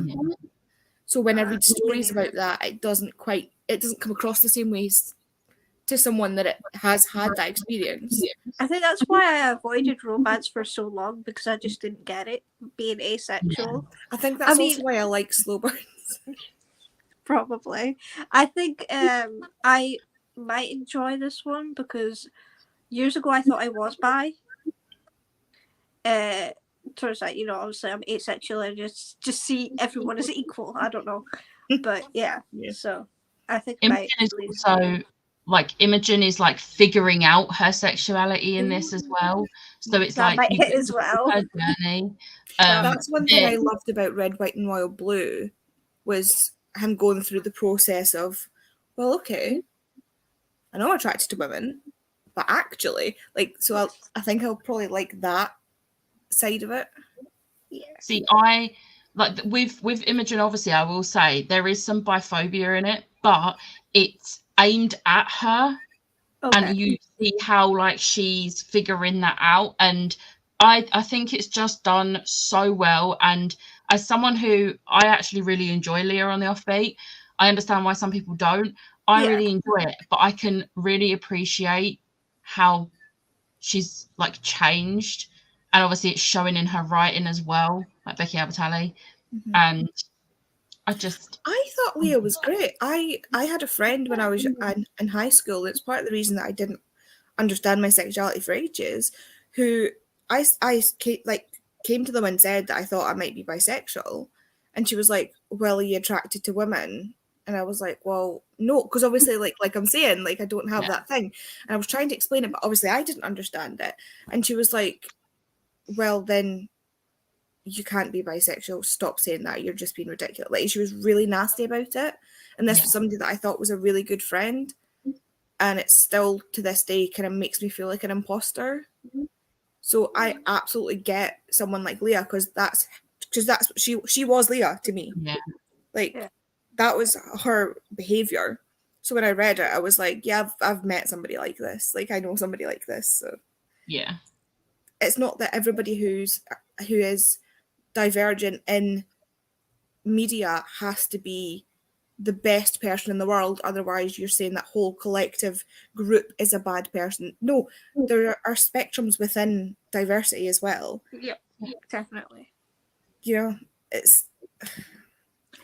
C: So when I read stories about that, it doesn't come across the same ways to someone that it has had that experience.
B: I think that's why I avoided romance for so long, because I just didn't get it, being asexual.
C: I think that's also why I like slow burns.
B: Probably. I think I might enjoy this one because years ago I thought I was bi. Turns out, obviously I'm asexual and just see everyone as equal. I don't know. But yeah. So I think
A: Imogen is also, like, Imogen is, like, figuring out her sexuality in this as well. So it's
B: that
A: like
B: might hit as well.
A: Her journey.
C: That's one thing I loved about Red, White and Royal Blue, was him going through the process of, well, okay, I know I'm attracted to women, but actually, like, so I think I'll probably like that side of it.
B: Yeah.
A: See, I like with Imogen, obviously I will say there is some biphobia in it, but it's aimed at her. Okay. And you see how, like, she's figuring that out, and I think it's just done so well. And as someone who I actually really enjoy Leah on the Offbeat, I understand why some people don't. I
B: Yeah.
A: really enjoy it, but I can really appreciate how she's like changed, and obviously it's showing in her writing as well, like Becky Albertalli.
C: Mhm.
A: And I
C: thought Leah was great. I had a friend when I was in high school. It's part of the reason that I didn't understand my sexuality for ages, who I came to them and said that I thought I might be bisexual, and she was like, "Well, are you attracted to women?" And I was like, "Well, no," because obviously, like I'm saying, like I don't have that thing. And I was trying to explain it, but obviously I didn't understand it. And she was like, "Well, then you can't be bisexual. Stop saying that. You're just being ridiculous." Like she was really nasty about it. And this was somebody that I thought was a really good friend. And it still to this day kind of makes me feel like an imposter. So I absolutely get someone like Leah because that's what she was Leah to me.
A: Yeah.
C: Like that was her behavior. So when I read it, I was like, yeah, I've met somebody like this. Like I know somebody like this. So
A: Yeah.
C: It's not that everybody who is divergent in media has to be the best person in the world, otherwise you're saying that whole collective group is a bad person. No, there are spectrums within diversity as well.
B: Yep, definitely.
C: You know, it's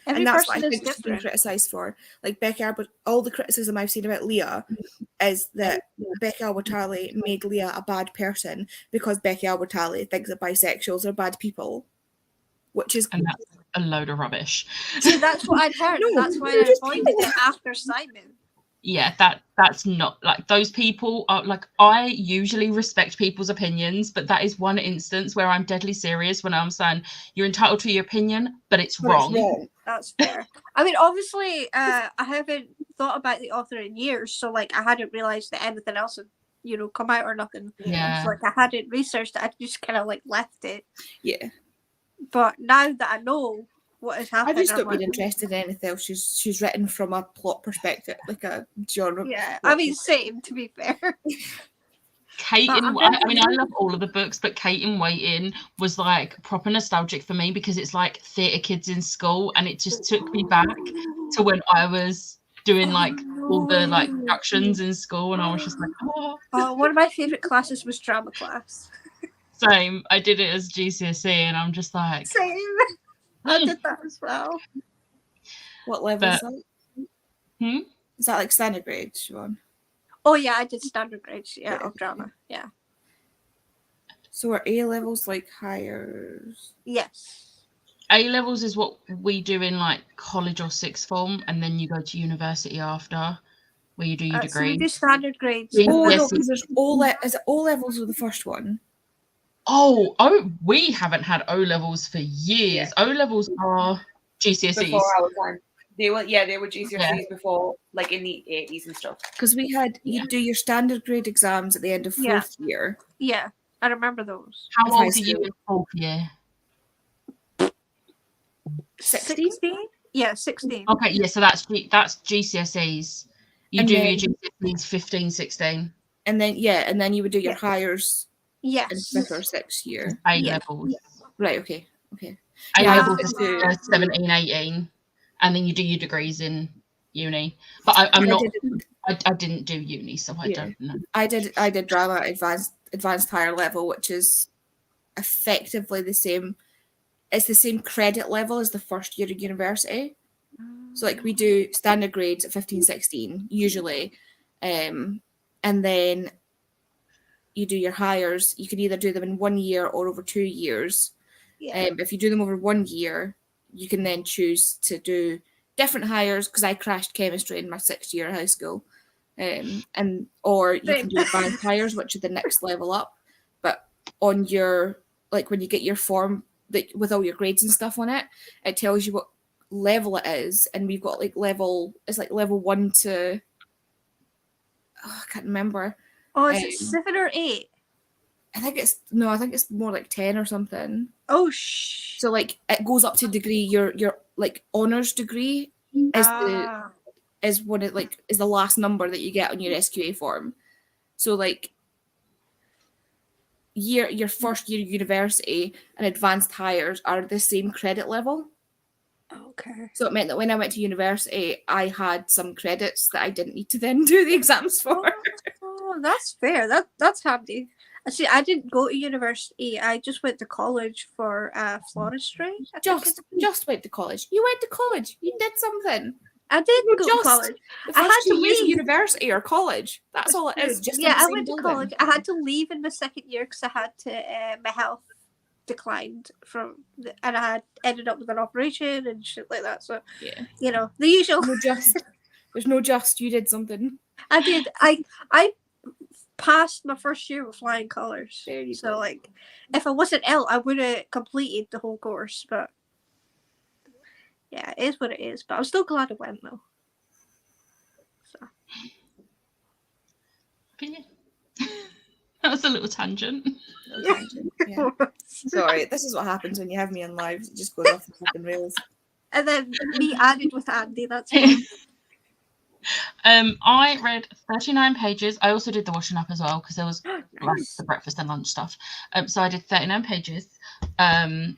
B: Every
C: and that's
B: person
C: what I
B: is
C: think she's been
B: different.
C: criticised for. Like Becky Albert, all the criticism I've seen about Leah is that Becky Albertalli made Leah a bad person because Becky Albertalli thinks that bisexuals are bad people, which is
A: And that's a load of rubbish.
B: See, that's what I'd heard.
C: No,
B: That's why
C: they're
B: I
C: just
B: avoided
C: people.
B: it after Simon.
A: Yeah, that's not like those people are like, I usually respect people's opinions, but that is one instance where I'm deadly serious when I'm saying you're entitled to your opinion, but it's wrong.
B: That's fair. I mean, obviously, I haven't thought about the author in years, so like I hadn't realised that anything else had, come out or nothing.
A: Yeah.
B: So, like I hadn't researched it. I just kind of like left it.
C: Yeah.
B: But now that I know what has happened,
C: I've just
B: I'm
C: not been
B: like,
C: interested in anything else she's written from a plot perspective, like a genre.
B: yeah, I mean, same to be fair.
A: Kate
B: But
A: in
B: I'm
A: I mean, I love all of the books, but Kate in Waiting was like proper nostalgic for me because it's like theatre kids in school, and it just took me back to when I was doing like all the like productions in school, and I was just like, oh.
B: One of my favourite classes was drama class.
A: Same. I did it as GCSE, and I'm just like,
B: Same. I did that as well.
C: What level is that?
A: Hmm?
C: Is that like standard grade, Siobhan?
B: Oh yeah, I did standard grades, of drama. Yeah.
C: So are A levels like higher?
B: Yes.
A: A levels is what we do in like college or sixth form, and then you go to university after, where you do your
B: So
A: degree.
B: we do standard grades.
C: Oh
A: Yes.
C: no, because there's is it O levels are the first one?
A: Oh, we haven't had O levels for years.
D: Yeah.
A: O levels are GCSEs.
D: Before our time. They were GCSEs before, like in the 80s and stuff.
C: Because we had you do your standard grade exams at the end of fourth year.
B: Yeah, I remember those.
A: How
C: Of high
A: old are you
C: school.
A: in fourth year?
C: 16?
B: Yeah, 16.
A: Okay, yeah, so that's GCSEs. You
C: And
A: do
C: then-
A: your GCSEs 15, 16.
C: And then you would do your hires in
B: Yes.
C: fifth or sixth year.
A: A
B: Yeah.
A: levels.
C: Right, okay.
A: A
C: Yeah,
A: levels
C: I
A: is
C: do.
A: 17, 18. And then you do your degrees in uni. But I didn't do uni, so I don't know.
C: I did drama advanced higher level, which is effectively the same. It's the same credit level as the first year of university. So like we do standard grades at 15, 16 usually, and then you do your hires. You can either do them in 1 year or over 2 years.
B: Yeah.
C: If you do them over 1 year, you can then choose to do different hires, because I crashed chemistry in my 6th year of high school. Or you can do advanced hires, which are the next level up. But on your, like when you get your form that with all your grades and stuff on it, it tells you what level it is. And we've got like level 1 to, I can't remember.
B: Oh, is it 7 or 8?
C: I think it's more like 10 or something.
B: Oh,
C: So like it goes up to degree, your like honors degree is the last number that you get on your SQA form. So like your first year of university and advanced hires are the same credit level.
B: Okay.
C: So it meant that when I went to university, I had some credits that I didn't need to then do the exams for.
B: Oh, that's fair. That's handy. See, I didn't go to university. I just went to college for floristry.
C: Just went to college. You went to college. You did something.
B: I did
C: You
B: go
C: just-
B: to college.
C: The
B: I
C: first
B: had to
C: 2 years of
B: leave.
C: university or college. That's all it is. Just in
B: Yeah,
C: the
B: I
C: same
B: went to
C: building.
B: college. I had to leave in the second year because I had to. My health declined and I had ended up with an operation and shit like that. So
C: Yeah.
B: you know the usual.
C: There's no just. You did something.
B: I did. I passed my first year with flying colours.
C: There you
B: So
C: go.
B: like, if I wasn't ill, I would have completed the whole course. But yeah, it is what it is. But I'm still glad I went though. So
A: But yeah. That was a little tangent.
C: No tangent. Yeah. Sorry, this is what happens when you have me on live. It just goes off the fucking rails.
B: and then me added with Andy. That's fine.
A: I read 39 pages. I also did the washing up as well because there was like
B: Nice.
A: the breakfast and lunch stuff. So I did 39 pages. And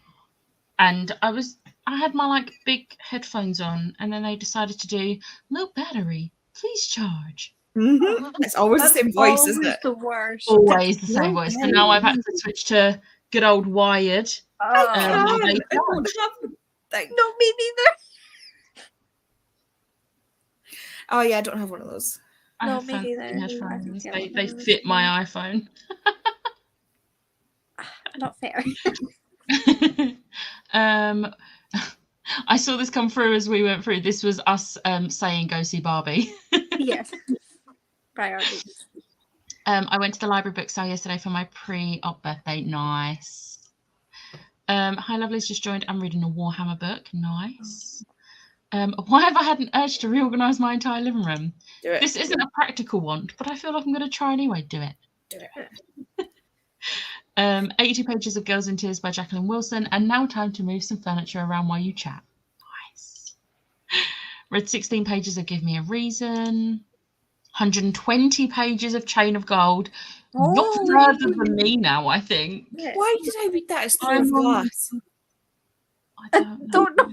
A: I had my like big headphones on, and then they decided to do low battery, please charge.
C: It's always the
B: That's
C: same voice,
B: always
C: isn't it?
B: the worst.
A: Always the same
B: Low
A: voice. So now I've had to switch to good old wired.
B: Oh,
C: I
A: Um,
C: don't
A: they
C: have the thing.
B: no, me neither.
C: Oh yeah, I don't have one of those.
A: I
B: No,
A: have
B: me
A: fancy
B: neither.
A: headphones.
B: Yeah,
A: They
B: whatever.
A: fit my iPhone.
B: Not fair.
A: I saw this come through as we went through. This was us saying go see Barbie.
B: Yes. Priorities.
A: I went to the library book sale yesterday for my pre-op birthday. Nice. Hi, Lovely's just joined. I'm reading a Warhammer book. Nice. Why have I had an urge to reorganise my entire living room?
C: Do it.
A: This isn't a practical one, but I feel like I'm going to try anyway. Do it.
C: Do it.
A: 82 pages of Girls in Tears by Jacqueline Wilson, and now time to move some furniture around while you chat. Nice. Read 16 pages of Give Me a Reason. 120 pages of Chain of Gold. Not further than me now, I think.
C: Why did I read that as third
A: I'm on-
C: glass?
A: I don't know.
B: Don't know.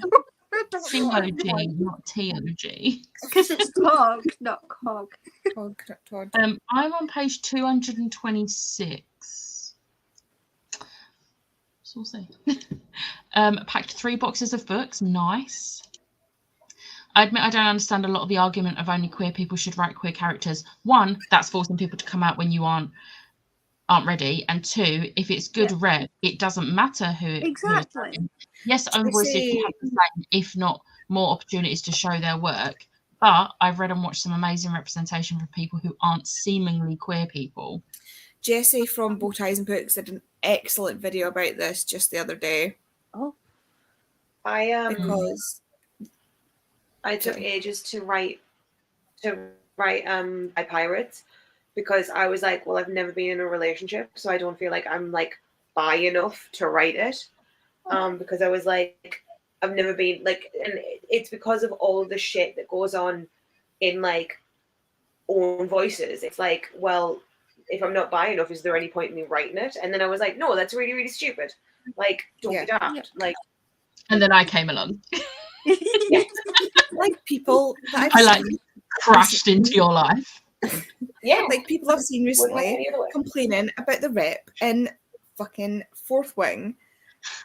B: I don't know.
A: C-O-G, not T-O-G.
B: Because it's cog, not cog.
C: Todd.
A: I'm on page 226. So we'll see. Packed 3 boxes of books. Nice. I admit I don't understand a lot of the argument of only queer people should write queer characters. 1, that's forcing people to come out when you aren't ready. And 2, if it's good read, it doesn't matter who it
B: Exactly.
A: written. Yes, own voices should have the same, if not more opportunities to show their work. But I've read and watched some amazing representation from people who aren't seemingly queer people.
C: Jessie from Bow Ties and Books did an excellent video about this just the other day
B: Oh,
C: because
D: I took ages to write by pirates because I was like, well, I've never been in a relationship, so I don't feel like I'm like bi enough to write it. Because I was like, I've never been like, and it's because of all the shit that goes on in like own voices. It's like, well, if I'm not bi enough, is there any point in me writing it? And then I was like, no, that's really, really stupid. Like, don't be daft.
B: Yeah.
D: Like,
A: And then I came along.
C: like people that
A: I
C: I've
A: like
C: seen,
A: crashed into your life.
D: yeah,
C: like people I've seen
D: wouldn't happen
C: recently
D: either way.
C: complaining about the rep in fucking Fourth Wing.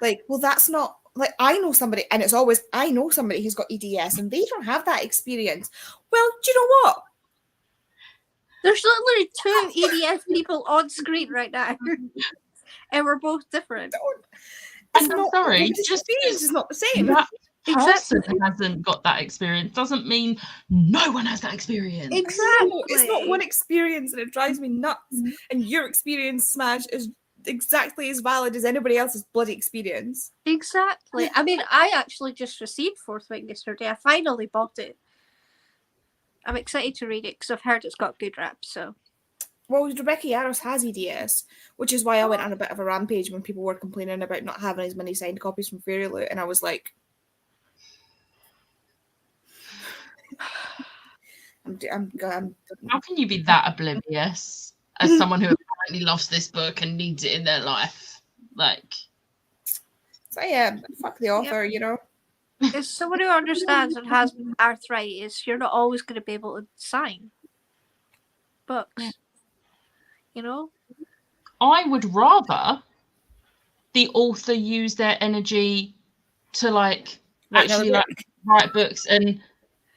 C: Like, well, that's not like I know somebody, and it's always I know somebody who's got EDS and they don't have that experience. Well, do you know what?
B: there's literally 2 EDS people on screen right now, and we're both different.
A: And I'm sorry,
C: everybody's
A: just
C: experience is not the same.
A: That
B: Exactly.
A: person hasn't got that experience doesn't mean no one has that experience.
B: Exactly.
C: No, it's not one experience, and it drives me nuts. And your experience, Smash, is exactly as valid as anybody else's bloody experience.
B: Exactly. I mean, I actually just received Fourth Wing yesterday. I finally bought it. I'm excited to read it because I've heard it's got good rap. So
C: Well, Rebecca Yaros has EDS, which is why I went on a bit of a rampage when people were complaining about not having as many signed copies from Fairy Loot, and I was like, I'm
A: How can you be that oblivious as someone who apparently loves this book and needs it in their life? Like,
C: so yeah, fuck the author, you know.
B: As someone who understands and has arthritis, you're not always going to be able to sign books.
A: Yeah.
B: You know?
A: I would rather the author use their energy to like actually like write books and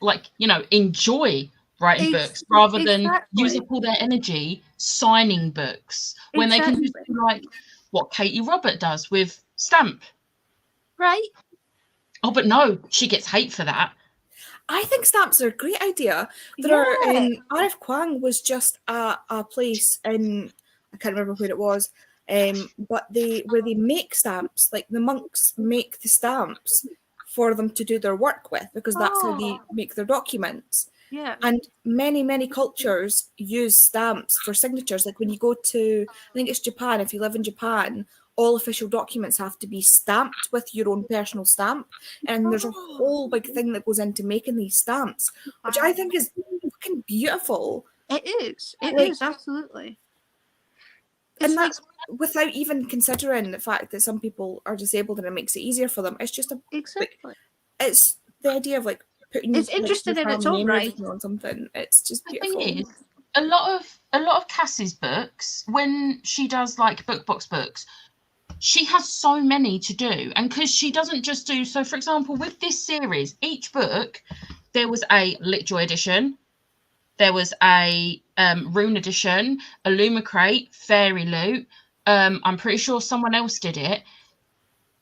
A: like, you know, enjoy writing books rather than use up all their energy signing books when they can just do like what Katie Robert does with Stamp.
B: Right.
A: Oh, but no, she gets hate for that.
C: I think stamps are a great idea. RF Kwang was just a place in, I can't remember where it was, but where they make stamps, like the monks make the stamps for them to do their work with, because that's how they make their documents.
B: Yeah.
C: And many, many cultures use stamps for signatures. Like when you go to, I think it's Japan, if you live in Japan, all official documents have to be stamped with your own personal stamp. And there's a whole big thing that goes into making these stamps, which I think is fucking beautiful.
B: It is. It is, absolutely.
C: And that's without even considering the fact that some people are disabled and it makes it easier for them. It's just it's the idea of like putting
B: it's interesting in its own right
C: on something. It's just beautiful.
A: The thing is, a lot of Cassie's books, when she does like BookBox books, she has so many to do, and because she doesn't just do so. For example, with this series, each book there was a Litjoy edition, there was a Rune edition, a Lumacrate, Fairy Loot. I'm pretty sure someone else did it.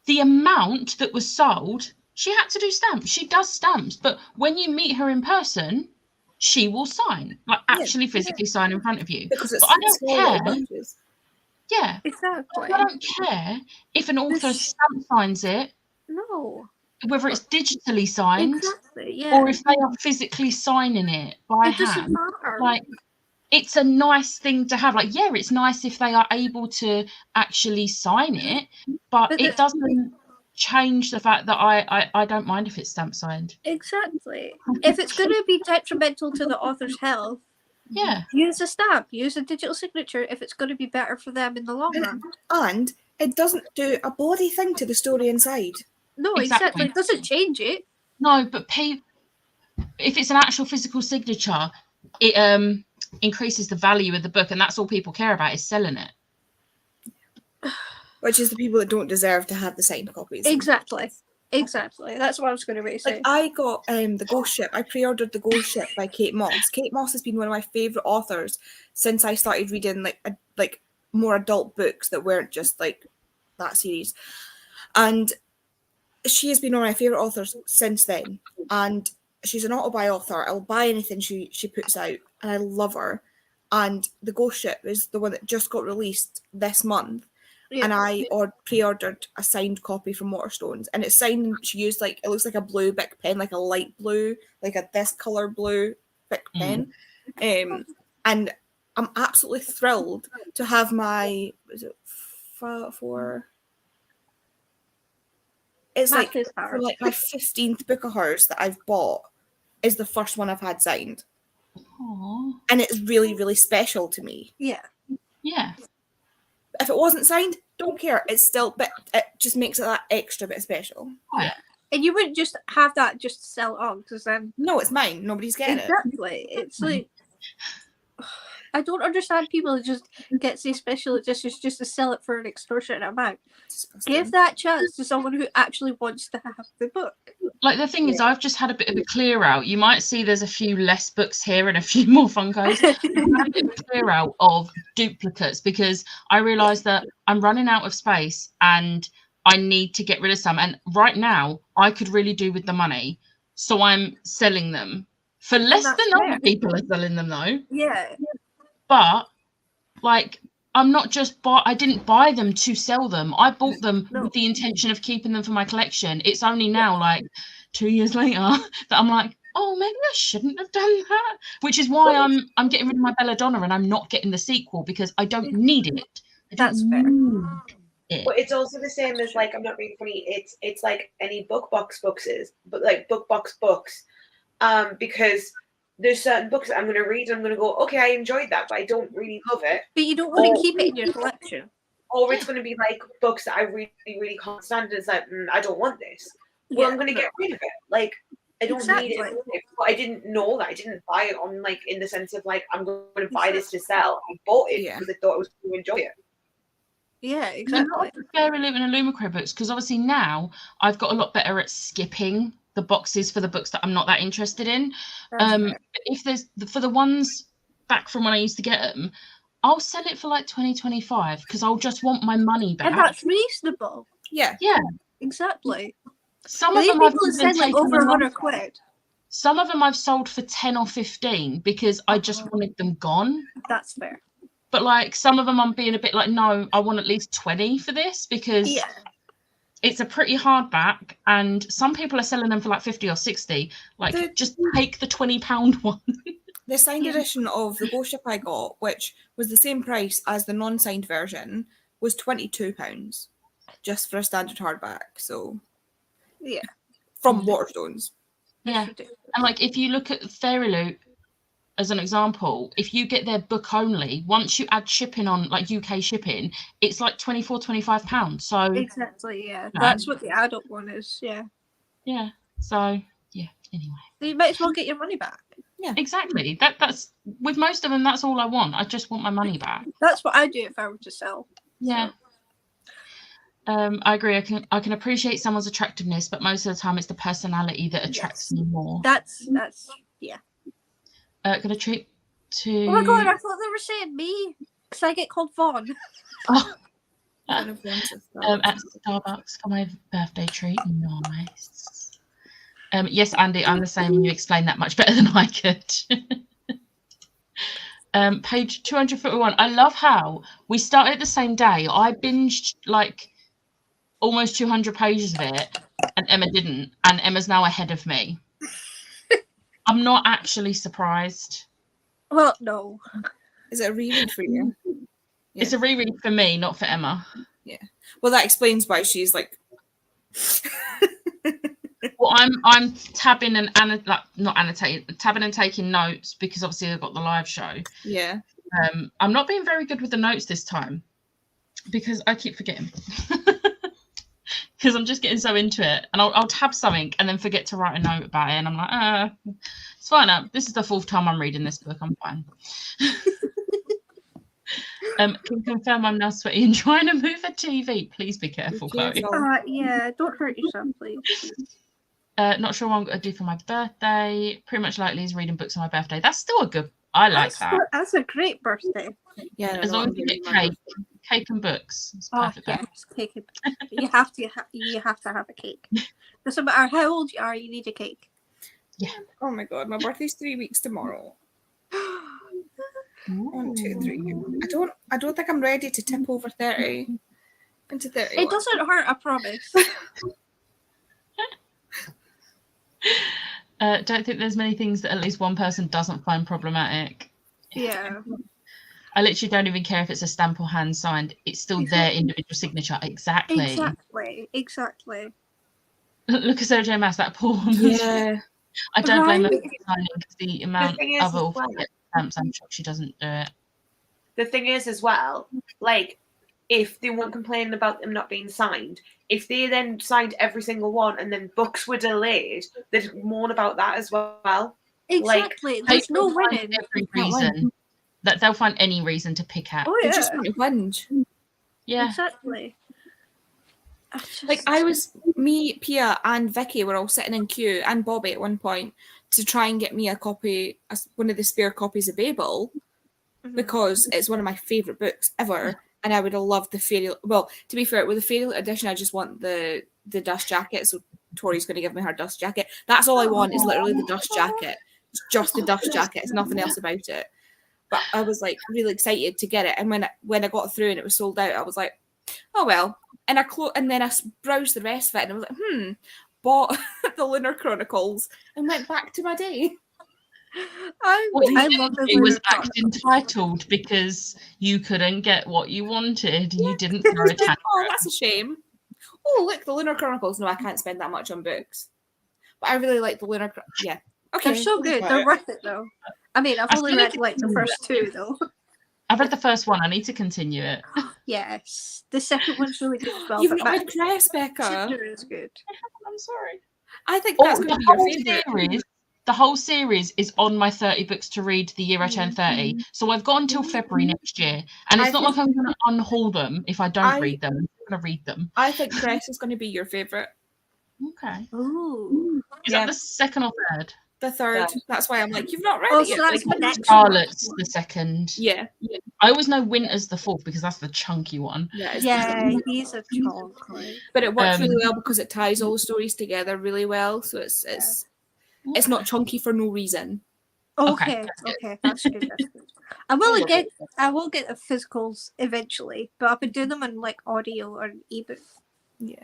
A: The amount that was sold, she had to do stamps. She does stamps, but when you meet her in person, she will sign, like actually physically sign in front of you.
C: Because it's
A: but I don't care. Yeah,
B: exactly.
A: I don't care if an author stamp signs it.
B: No.
A: Whether it's digitally signed,
B: exactly, yeah.
A: or if they are physically signing it by hand.
B: Doesn't matter.
A: Like, it's a nice thing to have. Like, yeah, it's nice if they are able to actually sign it, but it doesn't change the fact that I don't mind if it's stamp signed.
B: Exactly. If it's going to be detrimental to the author's health,
A: yeah,
B: use a stamp, use a digital signature if it's going to be better for them in the long run.
C: And it doesn't do a bloody thing to the story inside.
B: No, exactly. It doesn't change it.
A: No, but if it's an actual physical signature, it increases the value of the book, and that's all people care about is selling it.
C: Which is the people that don't deserve to have the signed copies.
B: Exactly. That's what I was going to say.
C: Like, I got the Ghost Ship. I pre-ordered the Ghost Ship by Kate Moss. Kate Moss has been one of my favourite authors since I started reading like more adult books that weren't just like that series. And she has been one of my favourite authors since then. And she's an auto-buy author. I'll buy anything she puts out, and I love her. And the Ghost Ship is the one that just got released this month. Yeah. And I pre-ordered a signed copy from Waterstones, and it's signed. She used it looks like a blue Bic pen, like a light blue, like this color blue Bic pen. And I'm absolutely thrilled to have my, is it 4? It's like my 15th book of hers that I've bought is the first one I've had signed.
A: Aww.
C: And it's really, really special to me.
B: Yeah.
A: Yeah.
C: If it wasn't signed, don't care. It's still, but it just makes it that extra bit special.
B: Yeah. And you wouldn't just have that just to sell it on, because then...
C: No, it's mine. Nobody's getting it.
B: Exactly. It's like... I don't understand people who just get these special editions just to sell it for an extortionate amount. Give that chance to someone who actually wants to have the book.
A: Like, the thing is, I've just had a bit of a clear out. You might see there's a few less books here and a few more Funkos. I've had a bit of a clear out of duplicates because I realised that I'm running out of space and I need to get rid of some. And right now, I could really do with the money. So I'm selling them for less than other people are selling them, though.
B: Yeah.
A: But, like, I'm not just I didn't buy them to sell them. I bought them with the intention of keeping them for my collection. It's only now, like 2 years later, that I'm like, oh, maybe I shouldn't have done that. Which is why I'm getting rid of my Belladonna and I'm not getting the sequel because I don't need it.
B: That's fair.
D: But it's also the same as, like, I'm not being funny. It's like any BookBox books is, but like BookBox books, because there's certain books that I'm going to read and I'm going to go, okay, I enjoyed that, but I don't really love it.
B: But you don't want to keep it in your collection.
D: Or it's going to be like books that I really, really can't stand. And it's like, I don't want this. well, I'm going to get rid of it. Like, I don't need it.
B: Exactly.
D: But I didn't know that. I didn't buy it on, like, in the sense of, like, I'm going to buy this to sell. I bought it because I thought I was going to enjoy it.
B: Yeah, exactly.
A: Fairy Loot and Illumicrate books, because obviously now I've got a lot better at skipping the boxes for the books that I'm not that interested in. If there's for the ones back from when I used to get them, I'll sell it for like 20-25 because I'll just want my money back.
B: And that's reasonable.
C: Yeah.
B: Exactly.
A: Some of them I've
B: said like over £100.
A: Some of them I've sold for 10 or 15 because I just wanted them gone.
B: That's fair.
A: But like some of them I'm being a bit like, no, I want at least 20 for this because it's a pretty hardback and some people are selling them for like 50 or 60. Like just take the £20 one.
C: The signed edition of the Ghost Ship I got, which was the same price as the non-signed version, was £22 just for a standard hardback. So from Waterstones.
A: Yeah. And like if you look at Fairy Loot as an example, if you get their book only, once you add shipping on, like UK shipping, it's like £24-25. So
B: exactly, that's what the adult one is.
A: Yeah. So anyway,
B: so you might as well get your money back.
A: Yeah, exactly. That's with most of them. That's all I want. I just want my money back.
B: That's what I do if I were to sell.
A: Yeah. So. I agree. I can appreciate someone's attractiveness, but most of the time it's the personality that attracts me more.
B: That's
A: Gonna treat to.
B: Oh my god! I thought they were saying me because I get called Vaughn.
A: Oh. At Starbucks for my birthday treat. Nice. Yes, Andy, I'm the same. And you explained that much better than I could. Page 251. I love how we started the same day. I binged like almost 200 pages of it, and Emma didn't. And Emma's now ahead of me. I'm not actually surprised.
B: Well, no.
C: Is it a reread for you?
A: Yeah. It's a reread for me, not for Emma.
C: Yeah. Well, that explains why she's like.
A: Well, I'm tabbing and tabbing and taking notes because obviously I've got the live show.
C: Yeah.
A: I'm not being very good with the notes this time because I keep forgetting. Because I'm just getting so into it, and I'll tab something and then forget to write a note about it, and I'm like, it's fine. This is the 4th time I'm reading this book. I'm fine. Can confirm I'm now sweaty and trying to move a TV. Please be careful, Chloe.
B: Yeah, don't hurt yourself, please.
A: Not sure what I'm going to do for my birthday. Pretty much likely is reading books on my birthday. That's still a good. I like that.
B: That's a great birthday.
C: Yeah,
A: as long as you get cake and books. It's perfect.
B: Yes, cake. You have to have a cake. Doesn't matter how old you are, you need a cake.
A: Yeah.
C: Oh my god, my birthday's 3 weeks tomorrow. 1, 2, 3. I don't think I'm ready to tip over 30. Into 30.
B: It doesn't hurt, I promise.
A: Don't think there's many things that at least one person doesn't find problematic.
B: Yeah.
A: I literally don't even care if it's a stamp or hand signed. It's still their individual signature. Exactly. Look at Sarah J. Maas, that poor woman.
C: Yeah.
A: I don't blame her for signing because the amount of awful stamps, I'm sure she doesn't do it.
D: The thing is as well, like, if they weren't complaining about them not being signed, if they then signed every single one and then books were delayed, they'd mourn about that as well.
B: Exactly. Like, there's no winning.
A: Every reason that they'll find any reason to pick at.
B: Oh, yeah.
C: They just want to whinge.
A: Yeah.
B: Exactly.
C: Like me, Pia, and Vicky were all sitting in queue, and Bobby at one point, to try and get me a copy, one of the spare copies of Babel, because it's one of my favourite books ever, and I would have loved the Fairy. Well, to be fair, with the Fairy edition, I just want the dust jacket. So Tori's going to give me her dust jacket. That's all I want is literally the dust jacket. It's just the dust jacket. It's nothing else about it. But I was like really excited to get it, and when I got through and it was sold out, I was like, oh well. And and then I browsed the rest of it, and I was like, bought the Lunar Chronicles and went back to my day.
B: I love the
A: It was act entitled because you couldn't get what you wanted. You didn't throw a tantrum.
C: Oh, that's a shame. Oh, look, the Lunar Chronicles. No, I can't spend that much on books. But I really like the Lunar Chronicles. Yeah. Okay.
B: They're so good. They're worth it, though. I mean, I've only read like the first 2, though.
A: I've read the first one. I need to continue it.
B: Yes. The second one's really good as well.
C: You've not read Cress, Becca.
B: Cinder is good.
A: I'm sorry.
C: I think that's going to be your favourite.
A: The whole series is on my 30 books to read the year I turn 30. So I've got until February next year. And it's not like I'm going to unhaul them if I don't read them. I'm going to read them.
C: I think Cress is going to be your favourite.
A: Okay.
B: Ooh.
A: Is that the second or third?
C: The third. Yeah. That's why I'm like, you've not read
B: it
C: yet.
B: So that's
C: like,
B: next
A: Charlotte's the second.
C: Yeah.
A: I always know Winter's the fourth because that's the chunky one.
B: Yeah, he's a chocolate.
C: But it works really well because it ties all the stories together really well. So it's not chunky for no reason.
B: Okay, that's good. I will get the physicals eventually, but I've been doing them in like audio or ebook.
A: Yeah,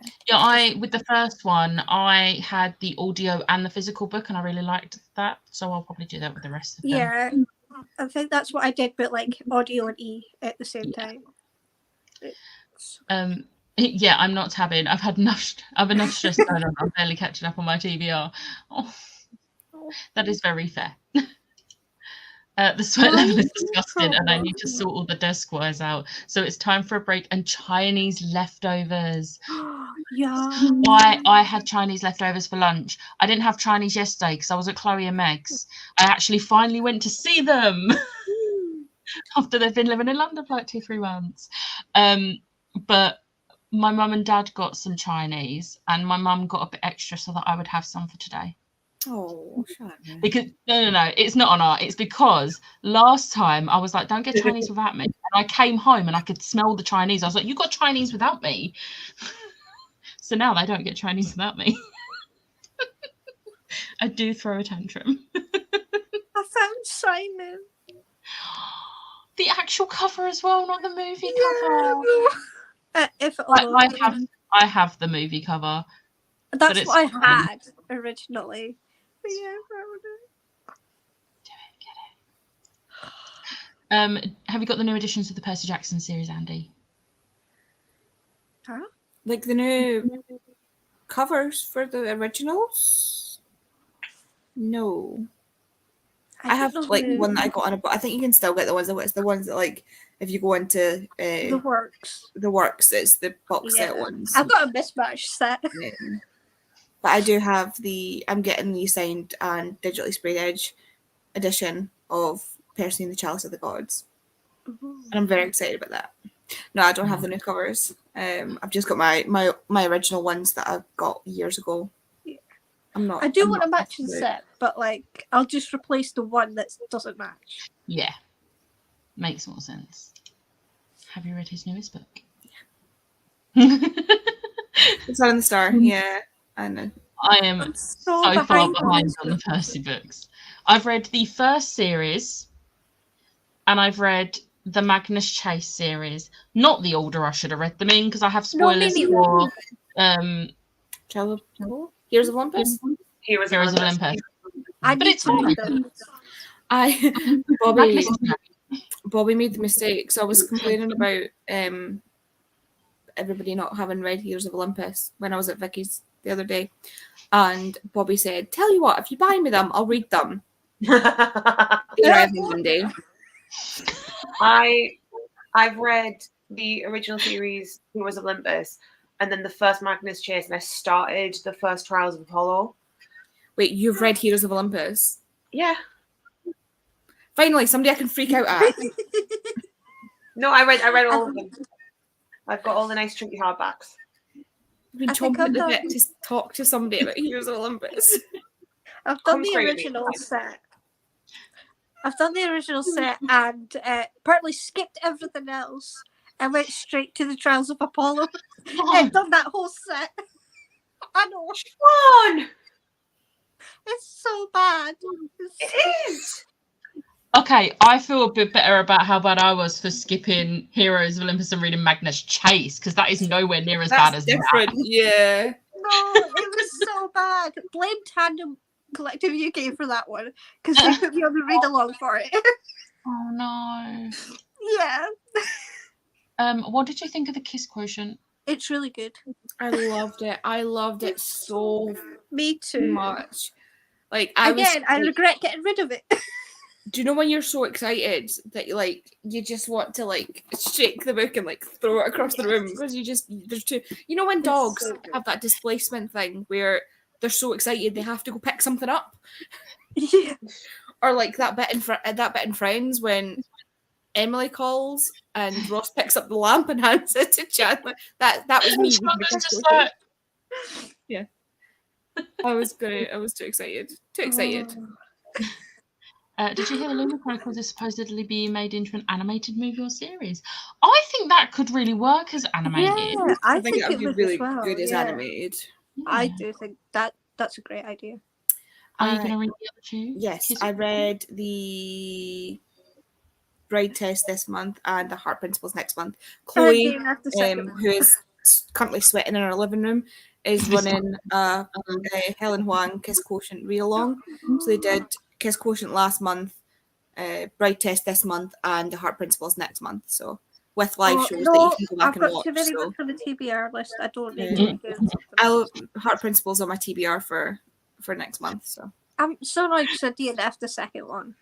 A: with the first one, I had the audio and the physical book, and I really liked that. So I'll probably do that with the rest of them.
B: Yeah, I think that's what I did, but like audio and at the same time.
A: Yeah, I'm not tabbing. I've enough stress going on. I'm barely catching up on my TBR. Oh, that is very fair. The sweat level is disgusting, and I need to sort all the desk wires out. So it's time for a break and Chinese leftovers.
B: Yeah.
A: I had Chinese leftovers for lunch. I didn't have Chinese yesterday because I was at Chloe and Meg's. I actually finally went to see them after they've been living in London for like 2-3 months. But my mum and dad got some Chinese, and my mum got a bit extra so that I would have some for today.
C: Oh, shut up.
A: Because no, it's not on art. It's because last time I was like, don't get Chinese without me. And I came home and I could smell the Chinese. I was like, you got Chinese without me. So now they don't get Chinese without me. I do throw a tantrum.
B: I found Simon.
A: The actual cover as well, not the movie cover. I have the movie cover.
B: That's what I had originally. Yeah,
A: have you got the new editions of the Percy Jackson series, Andy?
B: Huh?
C: Like the new covers for the originals? No. I have like one that I got on a, but I think you can still get the ones that like if you go into
B: the works,
C: it's the box set ones.
B: I've got a mismatched set.
C: Yeah. But I do have I'm getting the signed and digitally sprayed edge edition of Percy and the Chalice of the Gods.
B: Mm-hmm.
C: And I'm very excited about that. No, I don't have the new covers. I've just got my original ones that I got years ago.
B: Yeah.
C: I
B: do want a matching set, but like I'll just replace the one that doesn't match.
A: Yeah. Makes more sense. Have you read his newest book?
C: Yeah. It's Sun in the Star, yeah. I know.
A: I am so far behind on the Percy books. I've read the first series and I've read the Magnus Chase series. Not the order I should have read them in because I have spoilers for
C: Heroes of Olympus?
A: Heroes of Olympus.
B: But it's fine.
C: Bobby made the mistake. So I was complaining about everybody not having read Heroes of Olympus when I was at Vicky's the other day, and Bobby said, "Tell you what, if you buy me them, I'll read them."
D: I've read the original series Heroes of Olympus, and then the first Magnus Chase, and I started the first Trials of Apollo.
C: Wait, you've read Heroes of Olympus?
D: Yeah.
C: Finally, somebody I can freak out at.
D: No, I read all of them. I've got all the nice chunky hardbacks.
C: I've been chomping at the bit to talk to somebody about Heroes of Olympus.
B: I've done the original set. And partly skipped everything else and went straight to the Trials of Apollo. I've done that whole set. I know.
D: Fun!
B: It's so bad.
D: It is.
A: Okay, I feel a bit better about how bad I was for skipping Heroes of Olympus and reading Magnus Chase because that is nowhere near as bad as
C: different. That. Yeah.
B: No, it was so bad. Blame Tandem Collective UK for that one because they put me on the read along for it.
A: Oh no.
B: Yeah.
A: What did you think of the Kiss Quotient?
B: It's really good.
C: I loved it. I loved it so
B: me too
C: much. Like
B: I regret getting rid of it.
C: Do you know when you're so excited that you just want to shake the book and throw it across the room because there's too, you know, when dogs
B: so good.
C: have that displacement thing where they're so excited they have to go pick something up,
B: Yeah.
C: or that bit in Friends when Emily calls and Ross picks up the lamp and hands it to Chandler. That was me.
A: Chandler's just like,
C: Yeah. I was too excited. Too excited.
A: Did you hear the Lunar Chronicles is supposedly being made into an animated movie or series? I think that could really work as animated.
B: Yeah, I think
C: that
B: it
C: would be
B: would
C: really
B: as well.
C: good as
B: yeah.
C: animated.
B: I
A: Yeah.
B: do think that's a great idea.
A: Are you going to read the other two?
C: Yes,
A: Kiss-
C: I read the Bride Test this month and the Heart Principles next month. Chloe,
B: After second
C: who is currently sweating in her living room, is running a Helen Huang Kiss Quotient read along. So they did Kiss Quotient last month, Bride Test this month, and the Heart Principles next month. So with live shows that you can go back
B: I've
C: and
B: got
C: watch.
B: too many
C: So
B: books on the TBR list. I don't need
C: Yeah.
B: to do something.
C: Heart Principles on my TBR for next month. So
B: I'm so annoyed because I DNF'd the second one.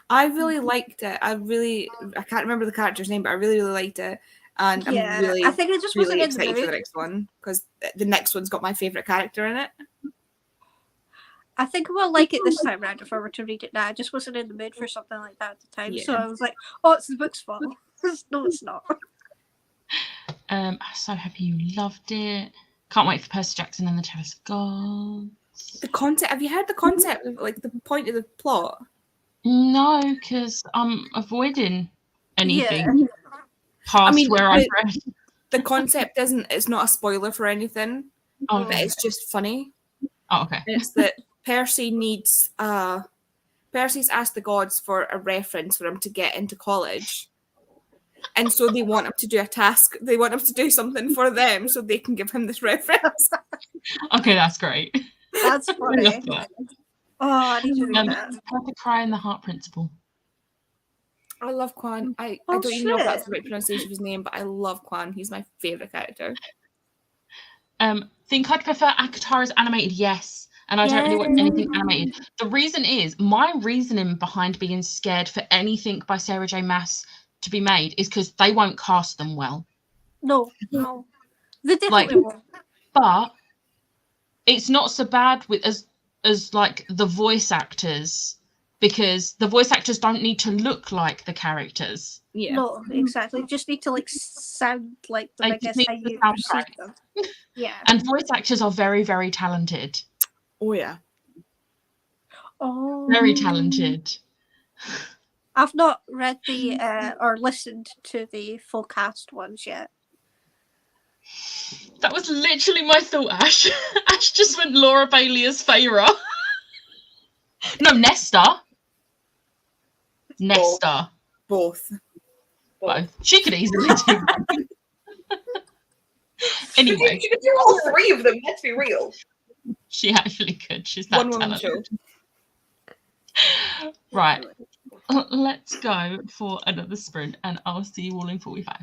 C: I really liked it. I can't remember the character's name, but I really, really liked it. And
B: Yeah,
C: I'm really,
B: I think it just
C: really
B: wasn't in the
C: excited for the
B: mood.
C: next one because the next one's got my favourite character in it.
B: I think I will like it this time round if I were to read it now. I just wasn't in the mood for something like that at the time. So
C: Yeah.
B: I was like, oh, it's the book's fault. No, it's not.
A: I'm so happy you loved it. Can't wait for Percy Jackson and the Chalice of Gold.
C: The concept. Have you heard the concept of the point of the plot?
A: No, because I'm avoiding anything
B: Yeah.
A: past where I've read.
C: The concept it's not a spoiler for anything,
A: Oh,
C: but it's just funny.
A: Oh, okay.
C: It's that Percy's asked the gods for a reference for him to get into college. And so they want him to do a task. They want him to do something for them so they can give him this reference.
A: Okay, that's great.
B: That's
A: I
B: funny.
A: love that.
B: Oh, I need to read that.
A: Perfect Cry and the Heart Principle.
C: I love Quan. I
B: Oh,
C: don't even know if that's
B: shit.
C: the right pronunciation of his name, but I love Quan. He's my favourite character.
A: Think I'd prefer ACOTAR as animated? Yes. And I don't really want anything animated. The reason is, my reasoning behind being scared for anything by Sarah J. Maas to be made is because they won't cast them well.
B: No. They definitely won't.
A: But it's not so bad with as the voice actors, because the voice actors don't need to look like the characters.
C: Yeah.
B: No, exactly. Just need to sound like them,
A: They
B: I guess,
A: just
B: how
A: need to
B: you
A: sound
B: perceive
A: right.
B: them. Yeah.
A: And voice actors are very, very talented.
C: Oh yeah.
B: Oh.
A: Very talented.
B: I've not read the or listened to the full cast ones yet.
A: That was literally my thought, Ash. Ash just went Laura Bailey as Feyre. No, Nesta. Nesta.
C: Both.
A: Both. She could easily do that. Anyway.
D: She could do all three of them, let's be real.
A: She actually could. She's that
C: One-woman
A: talented.
C: show.
A: Right. Let's go for another sprint, and I'll see you all in 45.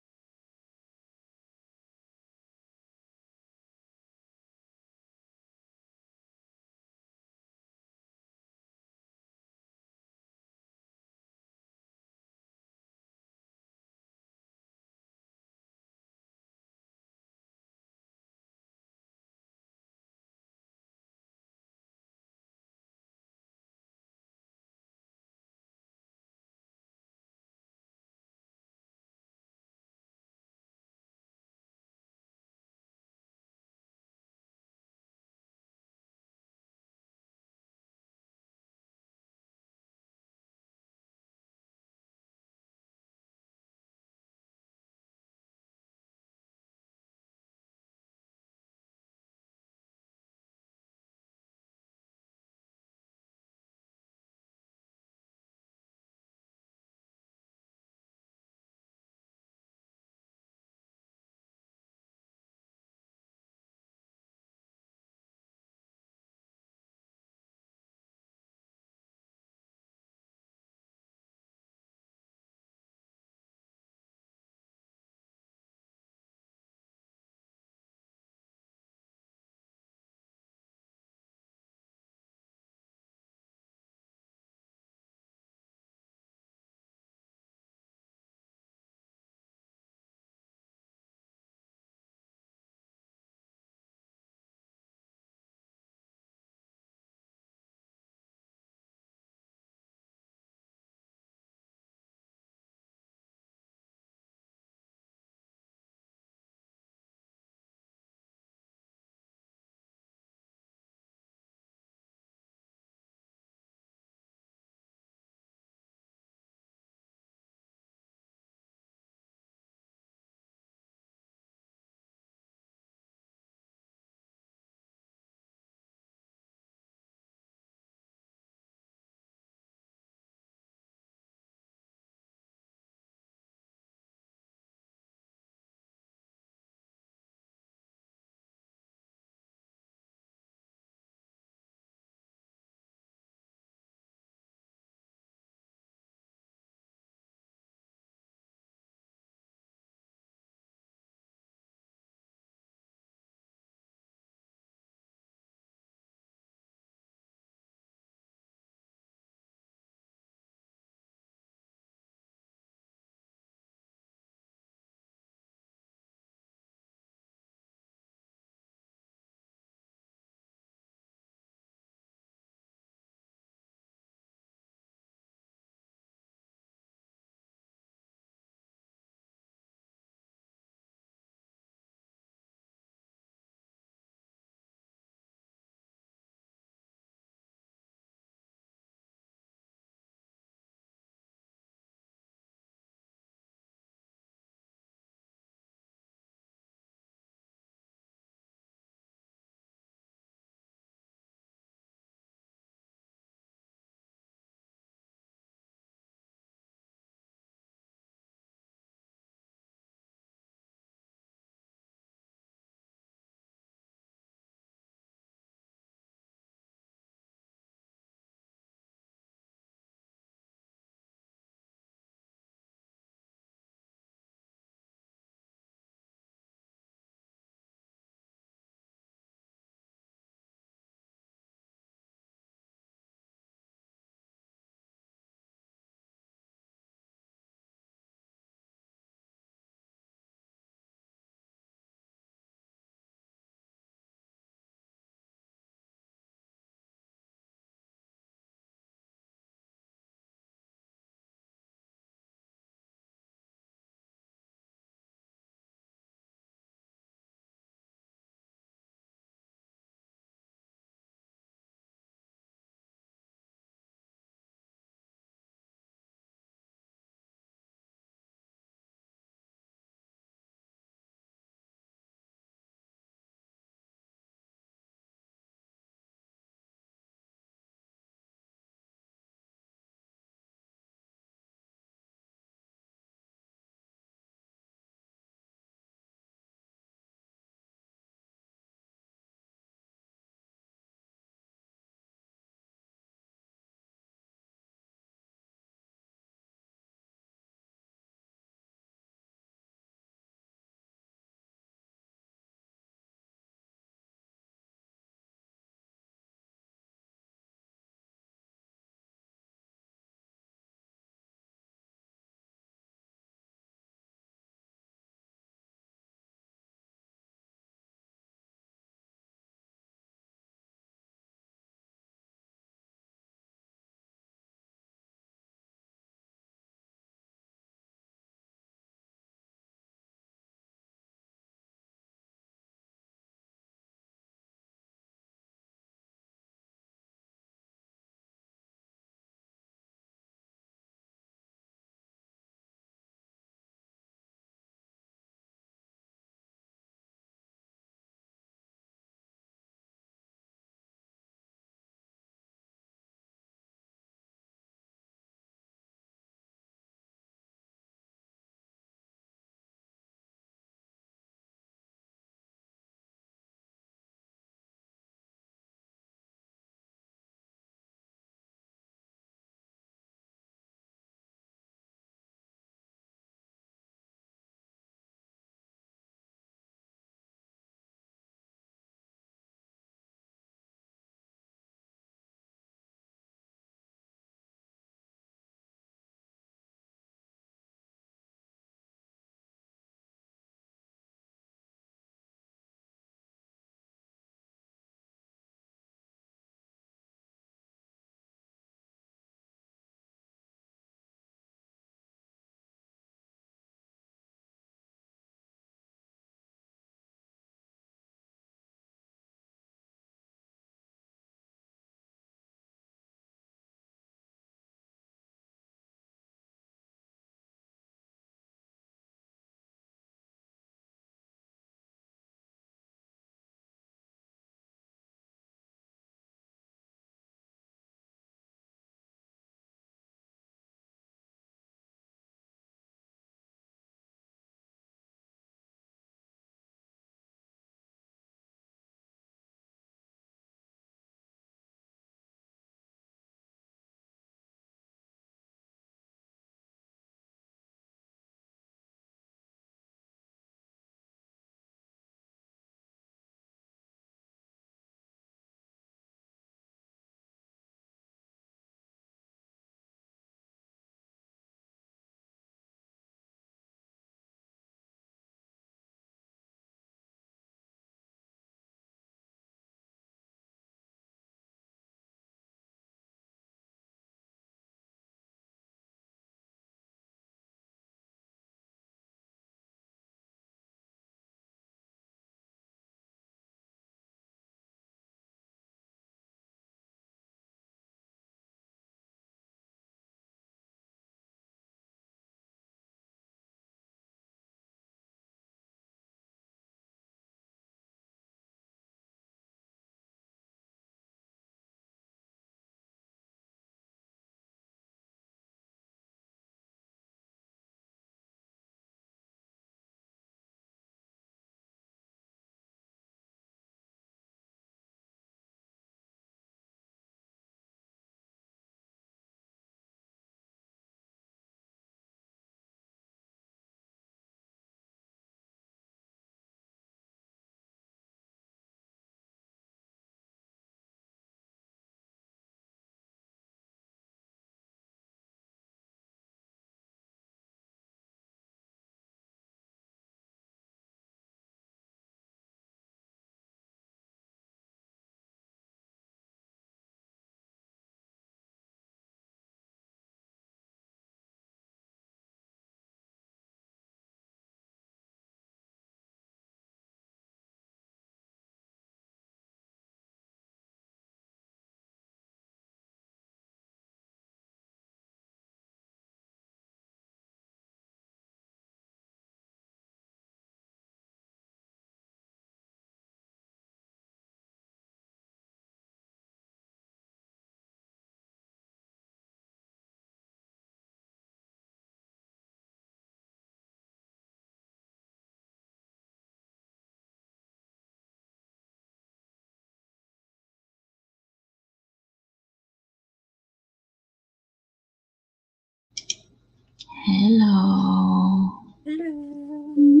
A: Hello.
B: Hello.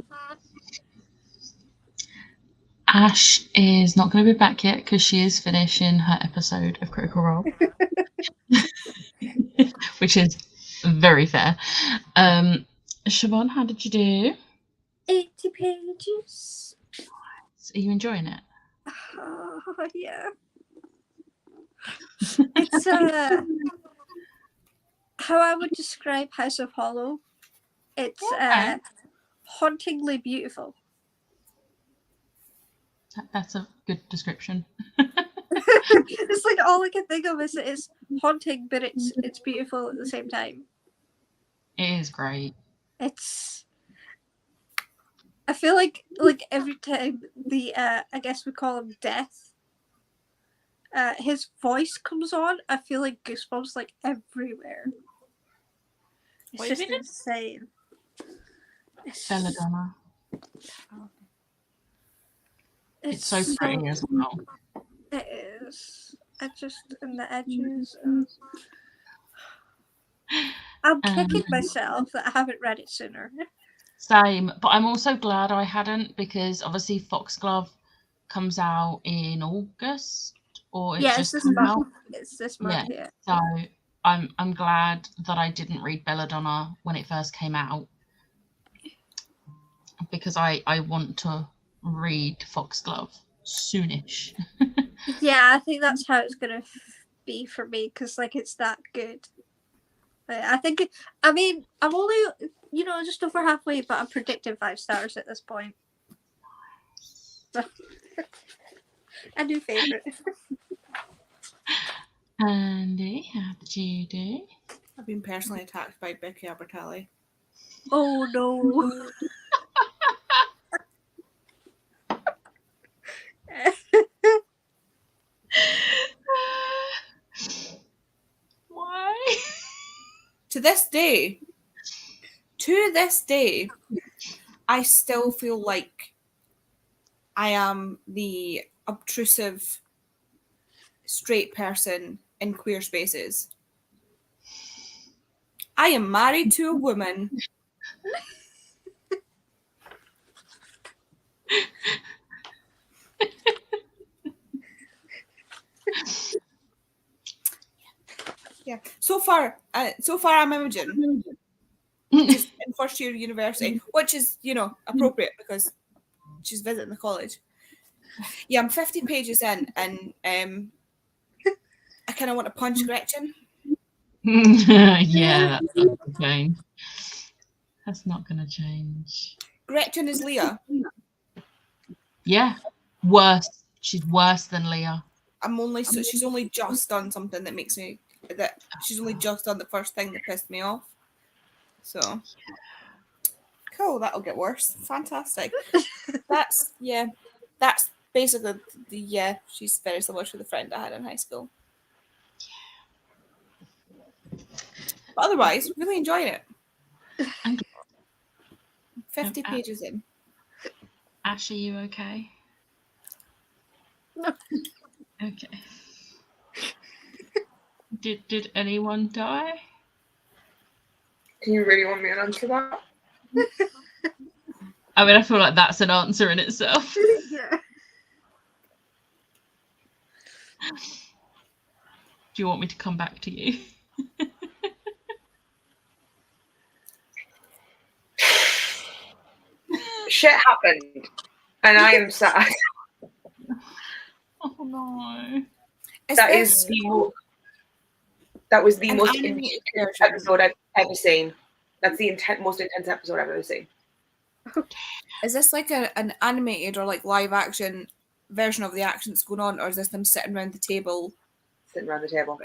A: Ash is not going to be back yet because she is finishing her episode of Critical Role, which is very fair. Siobhan, how did you do?
B: 80 pages.
A: Are you enjoying it?
B: Oh, yeah. It's how I would describe House of Hollow. It's
A: Okay.
B: hauntingly beautiful.
A: That's a good description.
B: It's like all I can think of is it's haunting, but it's beautiful at the same time.
A: It is great.
B: I feel like every time the I guess we call him Death, his voice comes on, I feel like goosebumps like everywhere. It's
C: What
B: just
C: is it?
B: insane.
A: Belladonna. It's so pretty as well.
B: It is. I just in the edges. I'm kicking myself that I haven't read it sooner.
A: Same, but I'm also glad I hadn't because obviously Foxglove comes out in August, or
B: Yeah,
A: just
B: it's this
A: come out.
B: month. It's this month, yeah.
A: So I'm glad that I didn't read Belladonna when it first came out because I want to read Foxglove soonish.
B: Yeah, I think that's how it's gonna be for me because like it's that good. I think. I mean, I'm only just over halfway, but I'm predicting 5 stars at this point. A new favorite.
A: Andy, how did you do?
C: I've been personally attacked by Becky Albertalli.
B: Oh no.
A: Why?
C: To this day, I still feel like I am the obtrusive straight person in queer spaces. I am married to a woman. Yeah. So far I'm Imogen. Just in first year university, which is, appropriate because she's visiting the college. Yeah, I'm 50 pages in and I kind of want to punch Gretchen.
A: Yeah, that's not going to change. That's not going to change.
C: Gretchen is Leah.
A: Yeah, worse. She's worse than Leah.
C: She's only just done something she's only just done the first thing that pissed me off. So cool, that'll get worse. Fantastic. That's basically she's very similar to the friend I had in high school. But otherwise, really enjoying it. 50 pages in.
A: Ash, are you okay? Okay. Did anyone die?
D: Do you really want me to answer that?
A: I mean, I feel like that's an answer in itself.
B: Yeah.
A: Do you want me to come back to you?
D: Shit happened, and I am sad.
A: Oh no!
D: That was the most
C: animated
D: intense episode I've ever seen. That's the most intense episode I've ever seen.
C: Is this like an animated or like live action version of the action that's going on, or is this them sitting around the table?
D: Sitting around the table.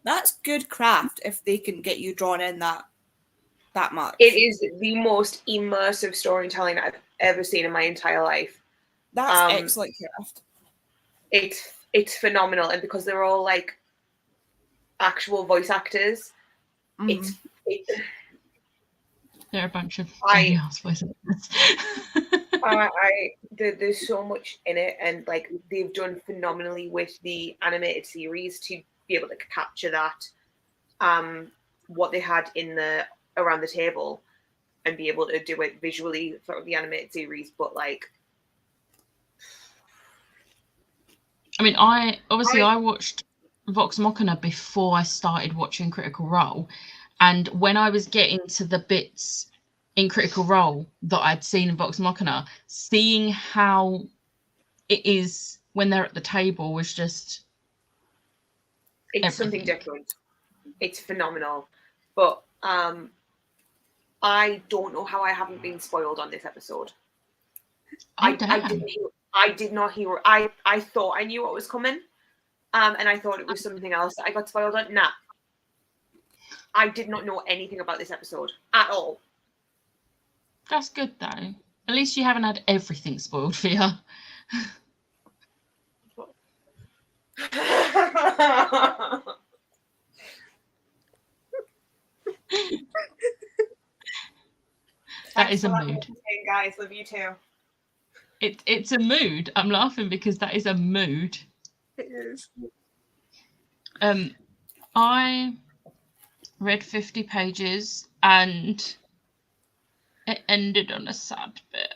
C: That's good craft if they can get you drawn in that much.
D: It is the most immersive storytelling I've ever seen in my entire life.
C: That's excellent craft.
D: It's phenomenal, and because they're all like actual voice actors,
A: They're a bunch of voice actors.
D: There's so much in it, and like they've done phenomenally with the animated series to be able to capture that what they had in the around the table and be able to do it visually for the animated series, but like,
A: I mean, I watched Vox Machina before I started watching Critical Role, and when I was getting to the bits in Critical Role that I'd seen in Vox Machina, seeing how it is when they're at the table was just
D: it's something different. It's phenomenal, but I don't know how I haven't been spoiled on this episode. I did not hear. I thought I knew what was coming, and I thought it was something else that I got spoiled on. Nah, I did not know anything about this episode at all.
A: That's good though. At least you haven't had everything spoiled for you. That is a mood.
D: Guys, love you too.
A: It's a mood. I'm laughing because that is a mood.
B: It is.
A: I read 50 pages and it ended on a sad bit.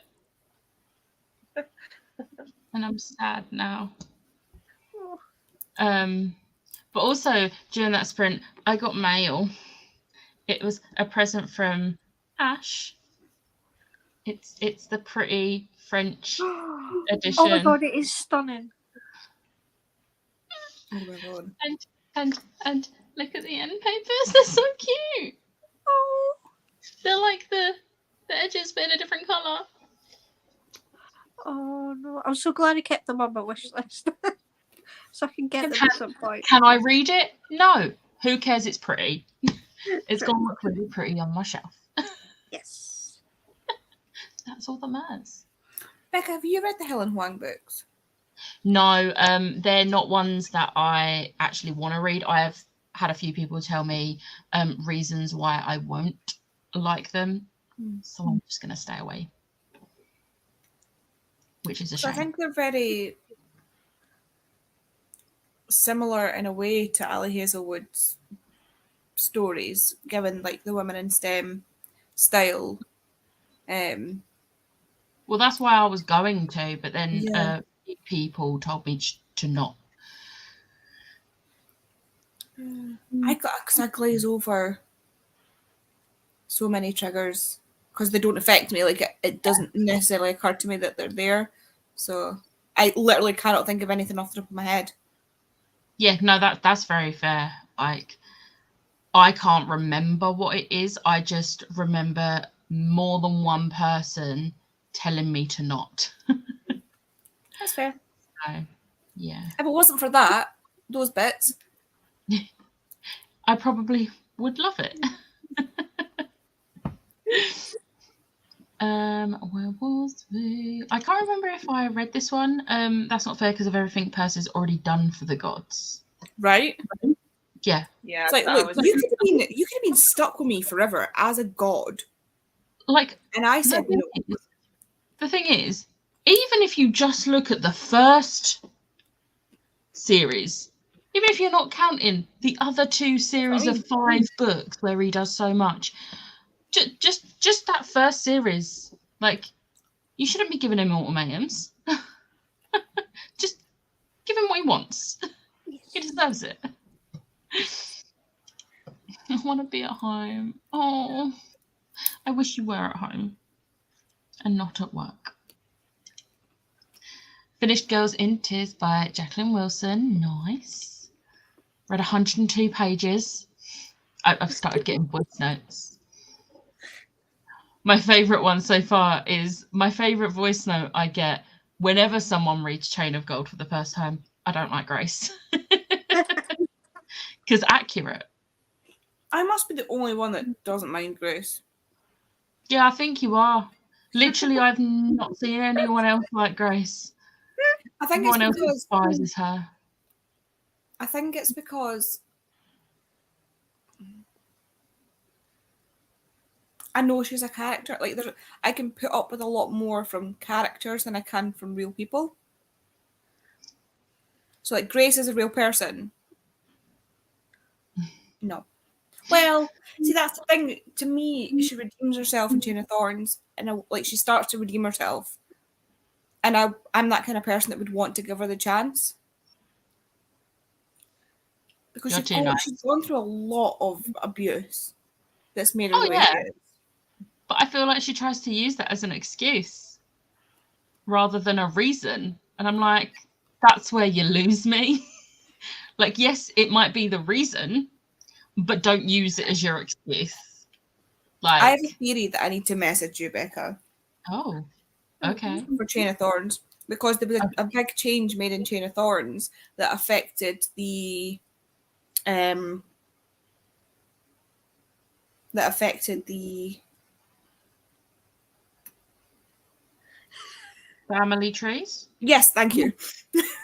A: And I'm sad now. But also during that sprint, I got mail. It was a present from Ash. It's the pretty French edition.
B: Oh my god, it is stunning.
C: Oh my god.
A: And look at the end papers, they're so cute.
B: Oh,
A: They're like the edges but in a different colour.
B: oh no. I'm so glad I kept them on my wish list. So I can get them at some point.
A: Can I read it? No. Who cares? It's pretty. It's going to look really pretty on my shelf.
B: Yes.
A: That's all that matters.
C: Becca, have you read the Helen Huang books?
A: No, they're not ones that I actually want to read. I have had a few people tell me reasons why I won't like them. So I'm just going to stay away. Which is a shame.
C: I think they're very similar in a way to Ali Hazelwood's stories, given like the women in STEM style.
A: Well, that's why I was going to, but then people told me to not.
C: I glaze over so many triggers because they don't affect me. Like it doesn't necessarily occur to me that they're there. So I literally cannot think of anything off the top of my head.
A: Yeah, no, that's very fair. Like, I can't remember what it is. I just remember more than one person telling me to not.
C: That's fair.
A: So, yeah.
C: If it wasn't for that, those bits,
A: I probably would love it. Where was we? I can't remember if I read this one. That's not fair because of everything Percy's already done for the gods.
C: right?
A: Yeah.
D: Yeah,
C: It's like, look, you could have been stuck with me forever as a god.
A: Like,
C: And I said no.
A: The thing is, even if you just look at the first series, even if you're not counting the other two series of 5 books where he does so much, just that first series, like, you shouldn't be giving him ultimatums. Just give him what he wants. He deserves it. I want to be at home. Oh, I wish you were at home and not at work. Finished Girls in Tears by Jacqueline Wilson. Nice. Read 102 pages. I've started getting voice notes. My favourite one so far is my favourite voice note I get whenever someone reads Chain of Gold for the first time. I don't like Grace. Because accurate.
C: I must be the only one that doesn't mind Grace.
A: Yeah, I think you are. Literally, I've not seen anyone else like Grace.
C: I think
A: Everyone else
C: it's because
A: despises her.
C: I think it's because I know she's a character. Like I can put up with a lot more from characters than I can from real people. So like Grace is a real person. No. Well, see, that's the thing. To me, she redeems herself in Chain of Thorns, and like she starts to redeem herself. And I'm that kind of person that would want to give her the chance. Because
A: You're too nice.
C: she's gone through a lot of abuse that's made her
A: Oh,
C: the way
A: yeah.
C: she is.
A: But I feel like she tries to use that as an excuse rather than a reason. And I'm like, that's where you lose me. Like, yes, it might be the reason, but don't use it as your excuse. Like,
C: I have a theory that I need to message you, Becca.
A: Oh, okay.
C: For Chain of Thorns. Because there was a big change made in Chain of Thorns that affected the
A: Family trees?
C: Yes, thank you.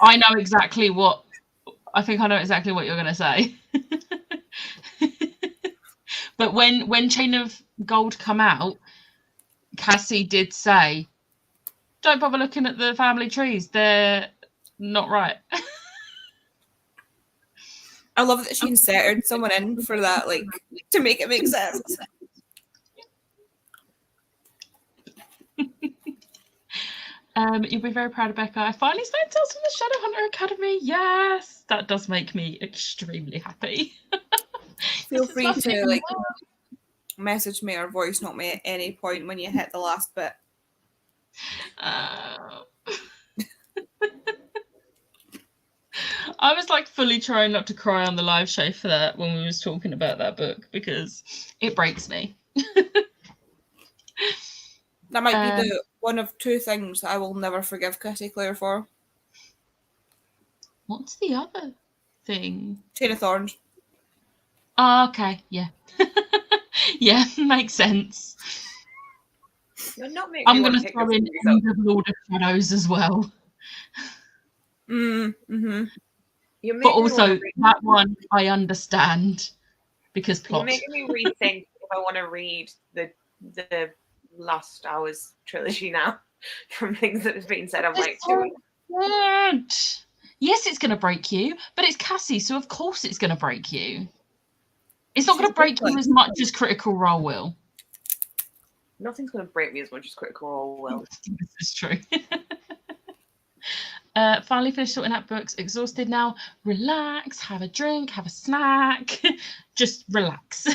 A: I know exactly what you're going to say. But when Chain of Gold come out, Cassie did say, don't bother looking at the family trees. They're not right.
C: I love that she inserted someone in for that, like, to make it make sense.
A: You'll be very proud of Becca. I finally signed Tales from the Shadowhunter Academy. Yes, that does make me extremely happy.
C: Feel free to like message me or voice note me at any point when you hit the last bit.
A: I was like fully trying not to cry on the live show for that when we was talking about that book because it breaks me.
C: That might be the one of two things that I will never forgive Kitty Claire for.
A: What's the other thing?
C: Chain of Thorns.
A: Oh, okay, yeah. Yeah, makes sense.
D: You're not making
A: I'm going to throw in End of Lord of Shadows as well.
C: Mm-hmm.
A: But also, that one I understand because plot.
D: You're making me rethink if I want to read the Lost Hours trilogy now from things that have been said. I'm like,
A: yes, it's going to break you, but it's Cassie, so of course it's going to break you. It's not going to break you as much as Critical Role will.
D: Nothing's going to break me as much as Critical Role will.
A: This is true. Finally finished sorting out books. Exhausted now. Relax, have a drink, have a snack. Just relax.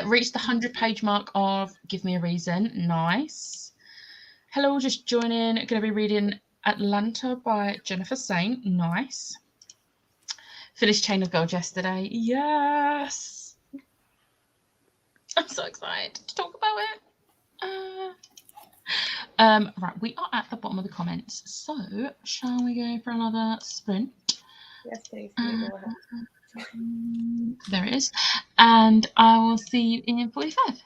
A: Reached the 100-page mark of Give Me a Reason. Nice. Hello, just joining. Going to be reading Atlanta by Jennifer Saint. Nice. Finished Chain of Gold yesterday. Yes. I'm so excited to talk about it. Right, we are at the bottom of the comments. So, shall we go for another sprint?
D: Yes, please.
A: There it is. And I will see you in 45.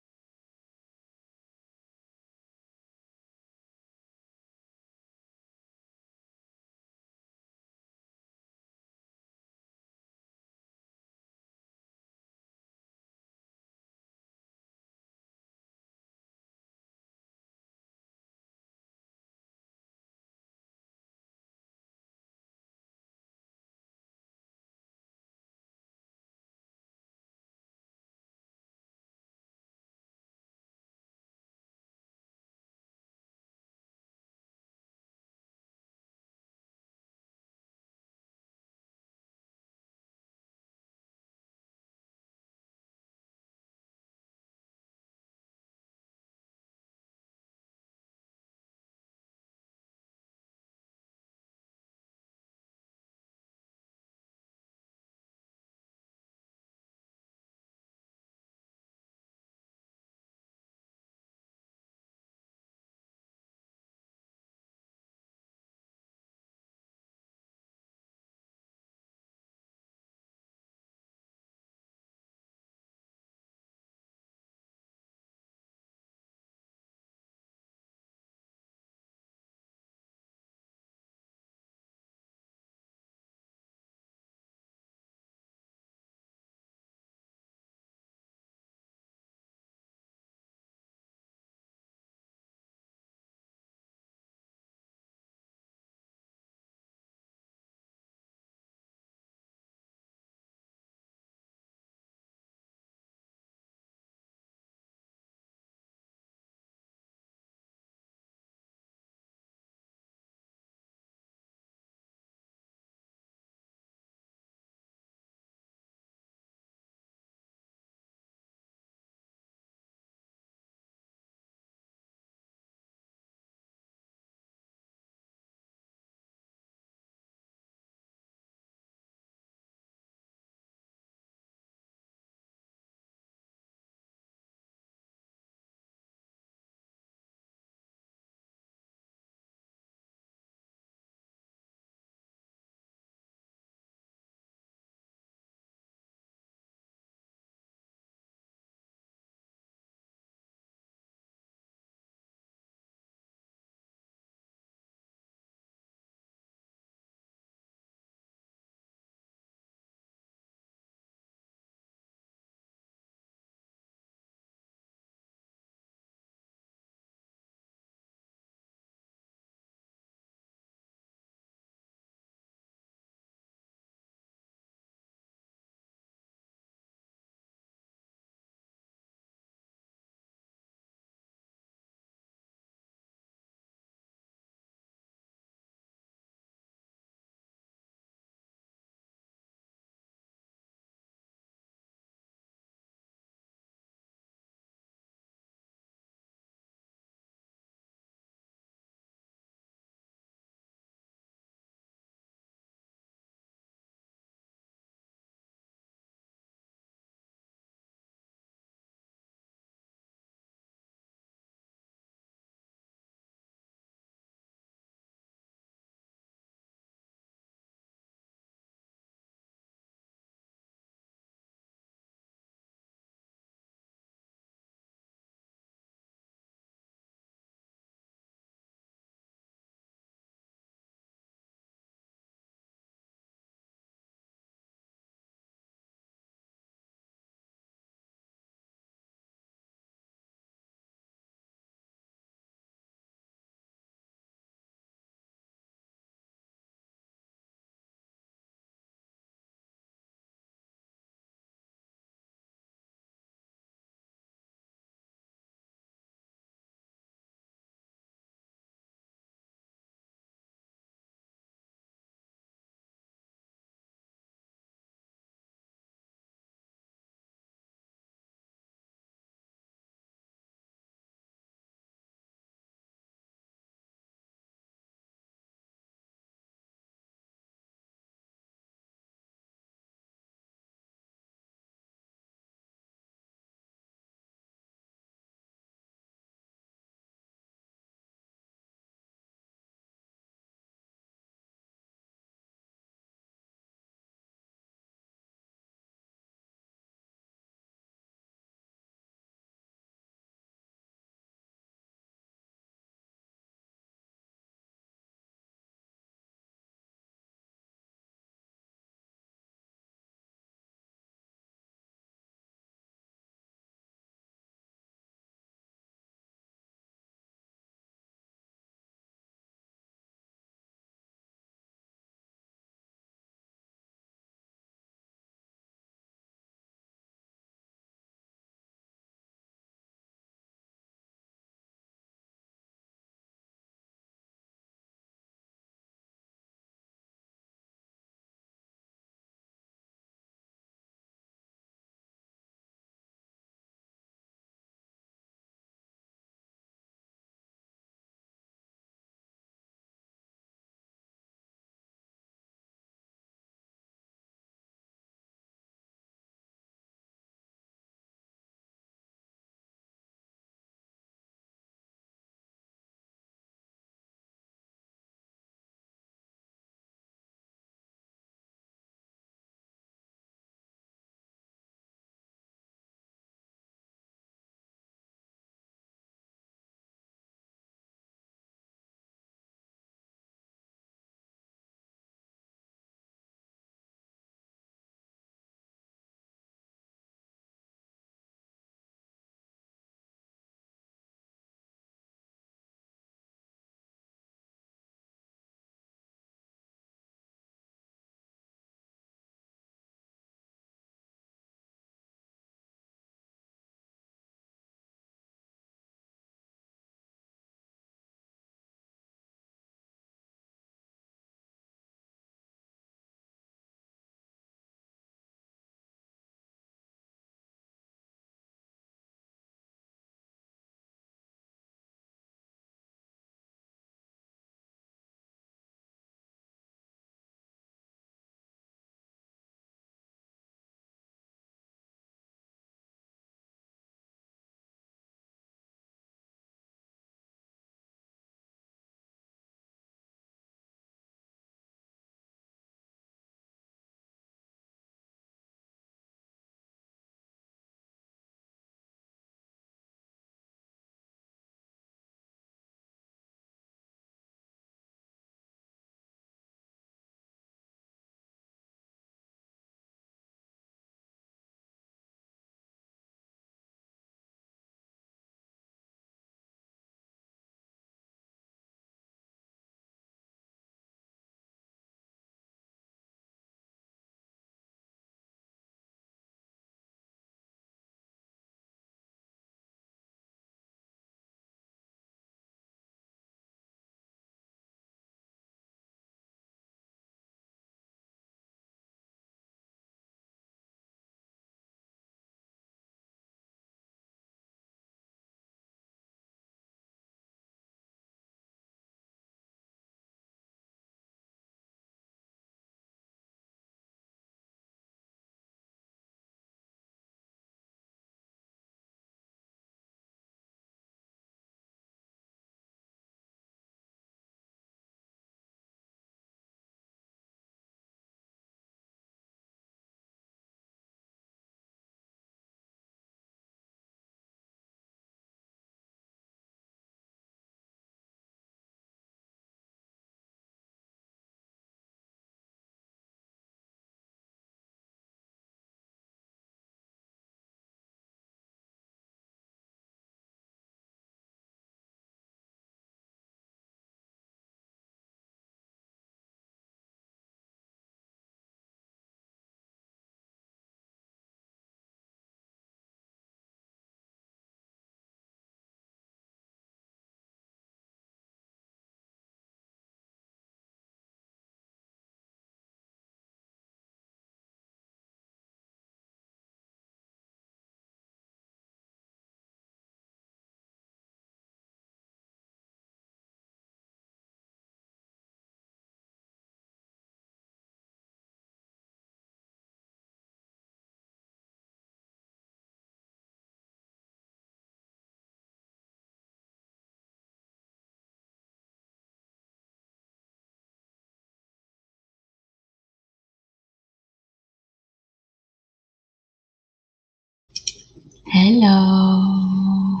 A: Hello.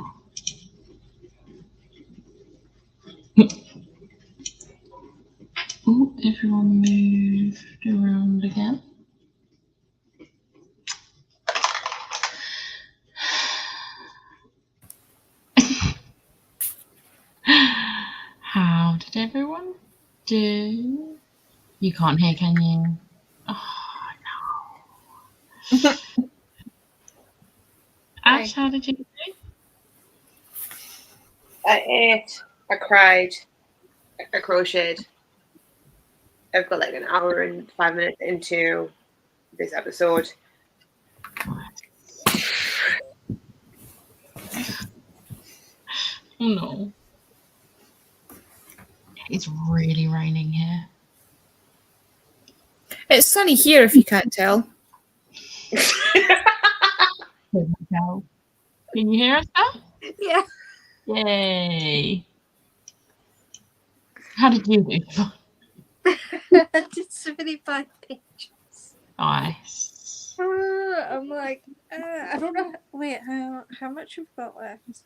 A: Oh, everyone moved around again. How did everyone do? You can't hear, can you? Oh, no. Ash, how did you do?
D: I ate, I cried, I crocheted. I've got like an hour and 5 minutes into this episode.
A: Oh no. It's really raining here.
C: It's sunny here if you can't tell.
A: Can you hear us now?
B: Yeah.
A: Yay. How did you do?
B: I did 75 pages.
A: Nice.
B: I'm like, I don't know. Wait, how much we've got left?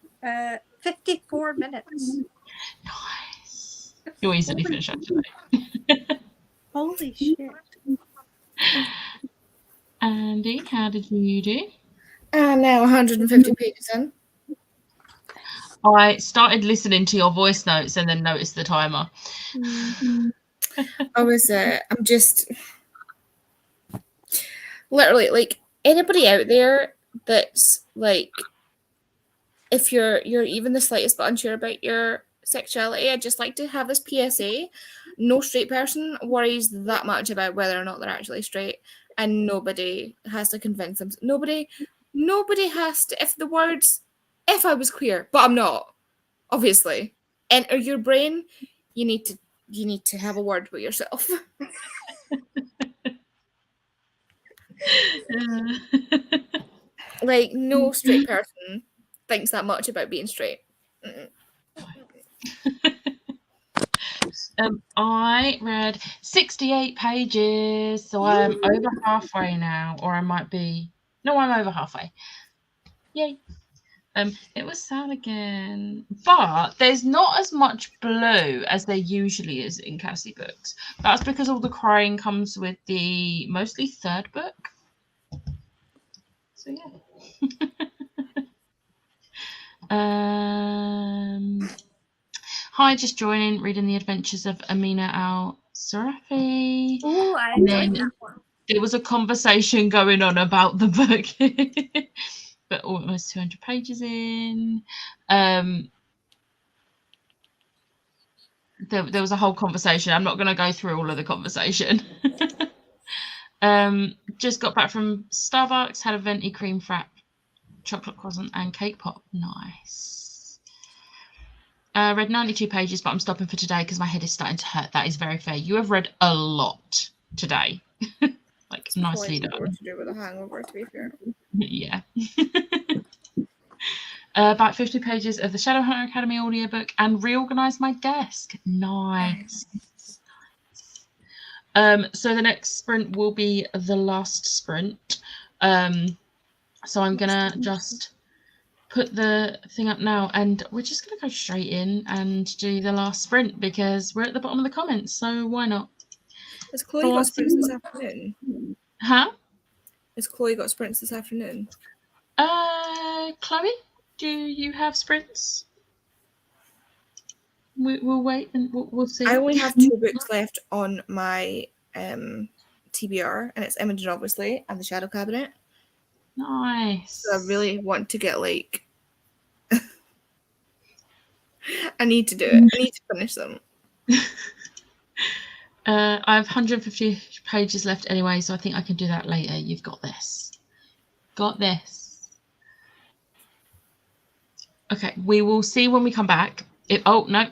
B: 54 minutes.
A: Nice. You'll easily finish that today.
B: Holy shit.
A: Andy, how did you do?
C: Now 150 pages in.
A: I started listening to your voice notes and then noticed the timer.
C: I'm just literally like anybody out there that's like, if you're even the slightest bit unsure about your sexuality, I'd just like to have this PSA. No straight person worries that much about whether or not they're actually straight, and nobody has to convince them. Nobody has to. If I was queer, but I'm not, obviously, enter your brain. You need to have a word with yourself. Like, no straight person thinks that much about being straight.
A: I read 68 pages, so I'm over halfway now, or I might be. No, I'm over halfway. Yay. It was sad again, but there's not as much blue as there usually is in Cassie books. That's because all the crying comes with the mostly third book. So yeah. Hi, just joining, reading the adventures of Amina al-Sarafi.
B: Oh, I enjoyed that one.
A: There was a conversation going on about the book. But almost 200 pages in. There was a whole conversation. I'm not going to go through all of the conversation. Just got back from Starbucks, had a venti cream frap, chocolate croissant, and cake pop. Nice. Read 92 pages, but I'm stopping for today because my head is starting to hurt. That is very fair. You have read a lot today. Like, it's nicely done.
C: To do with a hangover, to be fair.
A: Yeah. About 50 pages of the Shadowhunter Academy audiobook and reorganized my desk. Nice. So the next sprint will be the last sprint. So I'm gonna just put the thing up now, and we're just gonna go straight in and do the last sprint because we're at the bottom of the comments. So why not?
C: Has Chloe got sprints this afternoon?
A: Huh?
C: Has Chloe got sprints this afternoon?
A: Chloe, do you have sprints? We'll wait and we'll see.
C: I only have 2 books left on my TBR, and it's Imogen, obviously, and the Shadow Cabinet.
A: Nice.
C: So I really want to get like. I need to do it. I need to finish them.
A: I have 150 pages left anyway, so I think I can do that later. You've got this. Got this. Okay, we will see when we come back. Oh, no.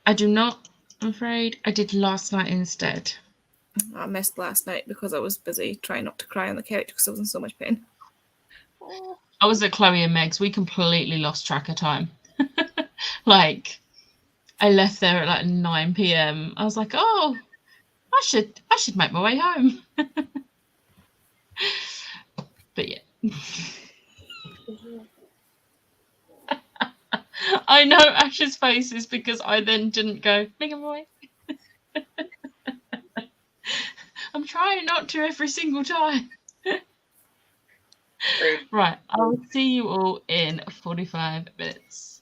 A: I do not, I'm afraid. I did last night instead.
C: I missed last night because I was busy trying not to cry on the couch because I was in so much pain.
A: I was at Chloe and Meg's. We completely lost track of time. Like, I left there at like 9 p.m. I was like, oh, I should make my way home. But yeah. I know Ash's face is because I then didn't go, Mega Boy. I'm trying not to every single time. Right, I will see you all in 45 minutes.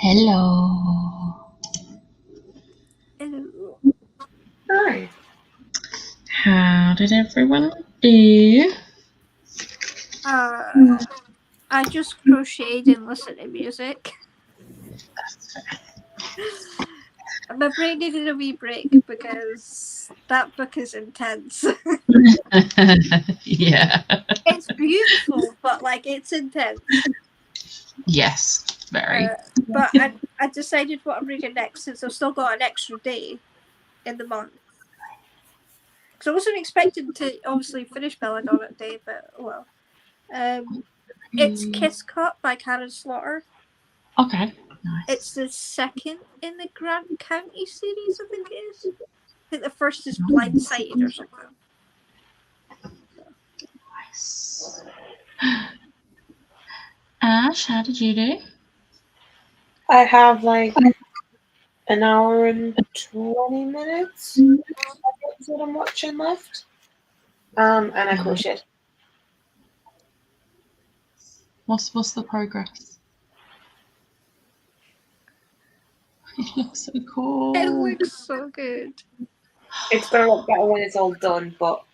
A: Hello.
B: Ew.
D: Hi.
A: How did everyone do?
B: I just crocheted and listened to music. My brain needed a wee break because that book is intense.
A: Yeah.
B: It's beautiful, but like it's intense.
A: Yes, very.
B: But I decided what I'm reading next since I've still got an extra day in the month. Because I wasn't expecting to obviously finish Belladonna Day, but well. It's Kiss Cut by Karen Slaughter.
A: Okay. Nice.
B: It's the second in the Grant County series, I think it is. I think the first is Blindsided or something.
A: Nice. Ash, how did you do?
D: I have like an hour and 20 minutes that I'm watching left. And I crocheted.
A: What's the progress? It looks so cool.
B: It looks so good.
D: It's gonna look better when it's all done, but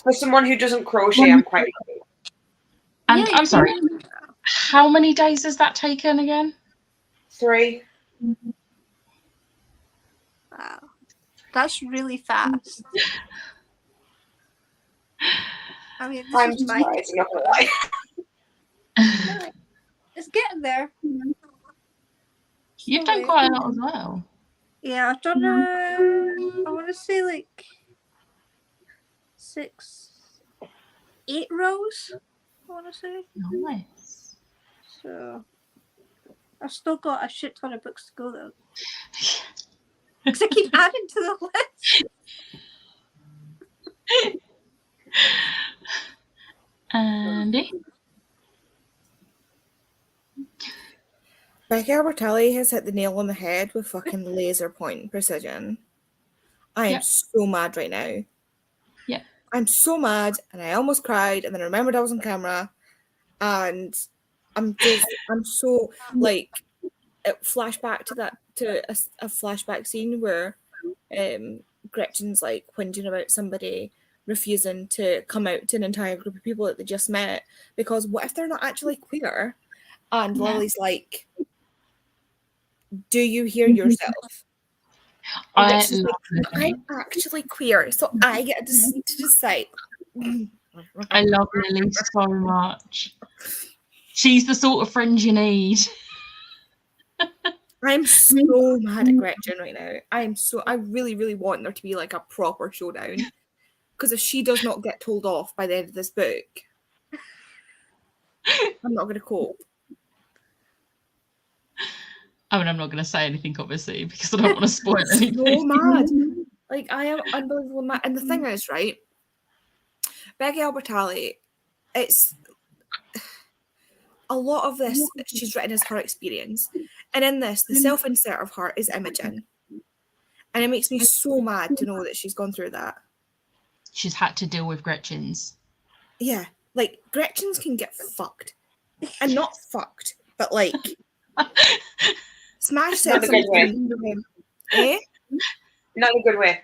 D: for someone who doesn't crochet, I'm quite happy.
A: And
B: Yeah,
A: I'm sorry, how many days has that taken again?
D: 3.
B: Wow. That's really fast. I mean,
D: I'm
B: this is my...
D: surprised, I'm not gonna lie.
B: It's getting there.
A: You've done quite a lot as well.
B: Yeah, I've done I want to say like 8 rows, I want to say.
A: Nice.
B: So I've still got a shit ton of books to go though. Because I keep adding to the list.
A: Andy?
C: Becky Albertalli has hit the nail on the head with fucking laser point precision. I am so mad right now.
A: Yeah.
C: I'm so mad, and I almost cried, and then I remembered I was on camera, and I'm so like, it flashback to a flashback scene where Gretchen's like whinging about somebody refusing to come out to an entire group of people that they just met because what if they're not actually queer? And Lily's like, do you hear yourself?
A: I
C: love like, I'm actually queer, so I get to decide.
A: I love Lily so much. She's the sort of friend you need.
C: I'm so mad at Gretchen right now. I really, really want there to be like a proper showdown. Because if she does not get told off by the end of this book, I'm not going to cope.
A: I mean, I'm not going to say anything, obviously, because I don't want to spoil anything.
C: So mad. Like, I am unbelievably mad. And the thing is, right, Becky Albertalli, it's a lot of this she's written as her experience. And in this, the self-insert of her is Imogen. And it makes me so mad to know that she's gone through that.
A: She's had to deal with Gretchen's.
C: Yeah, like, Gretchen's can get fucked. And not fucked, but like... Smash said something. Eh?
D: Not in a good way.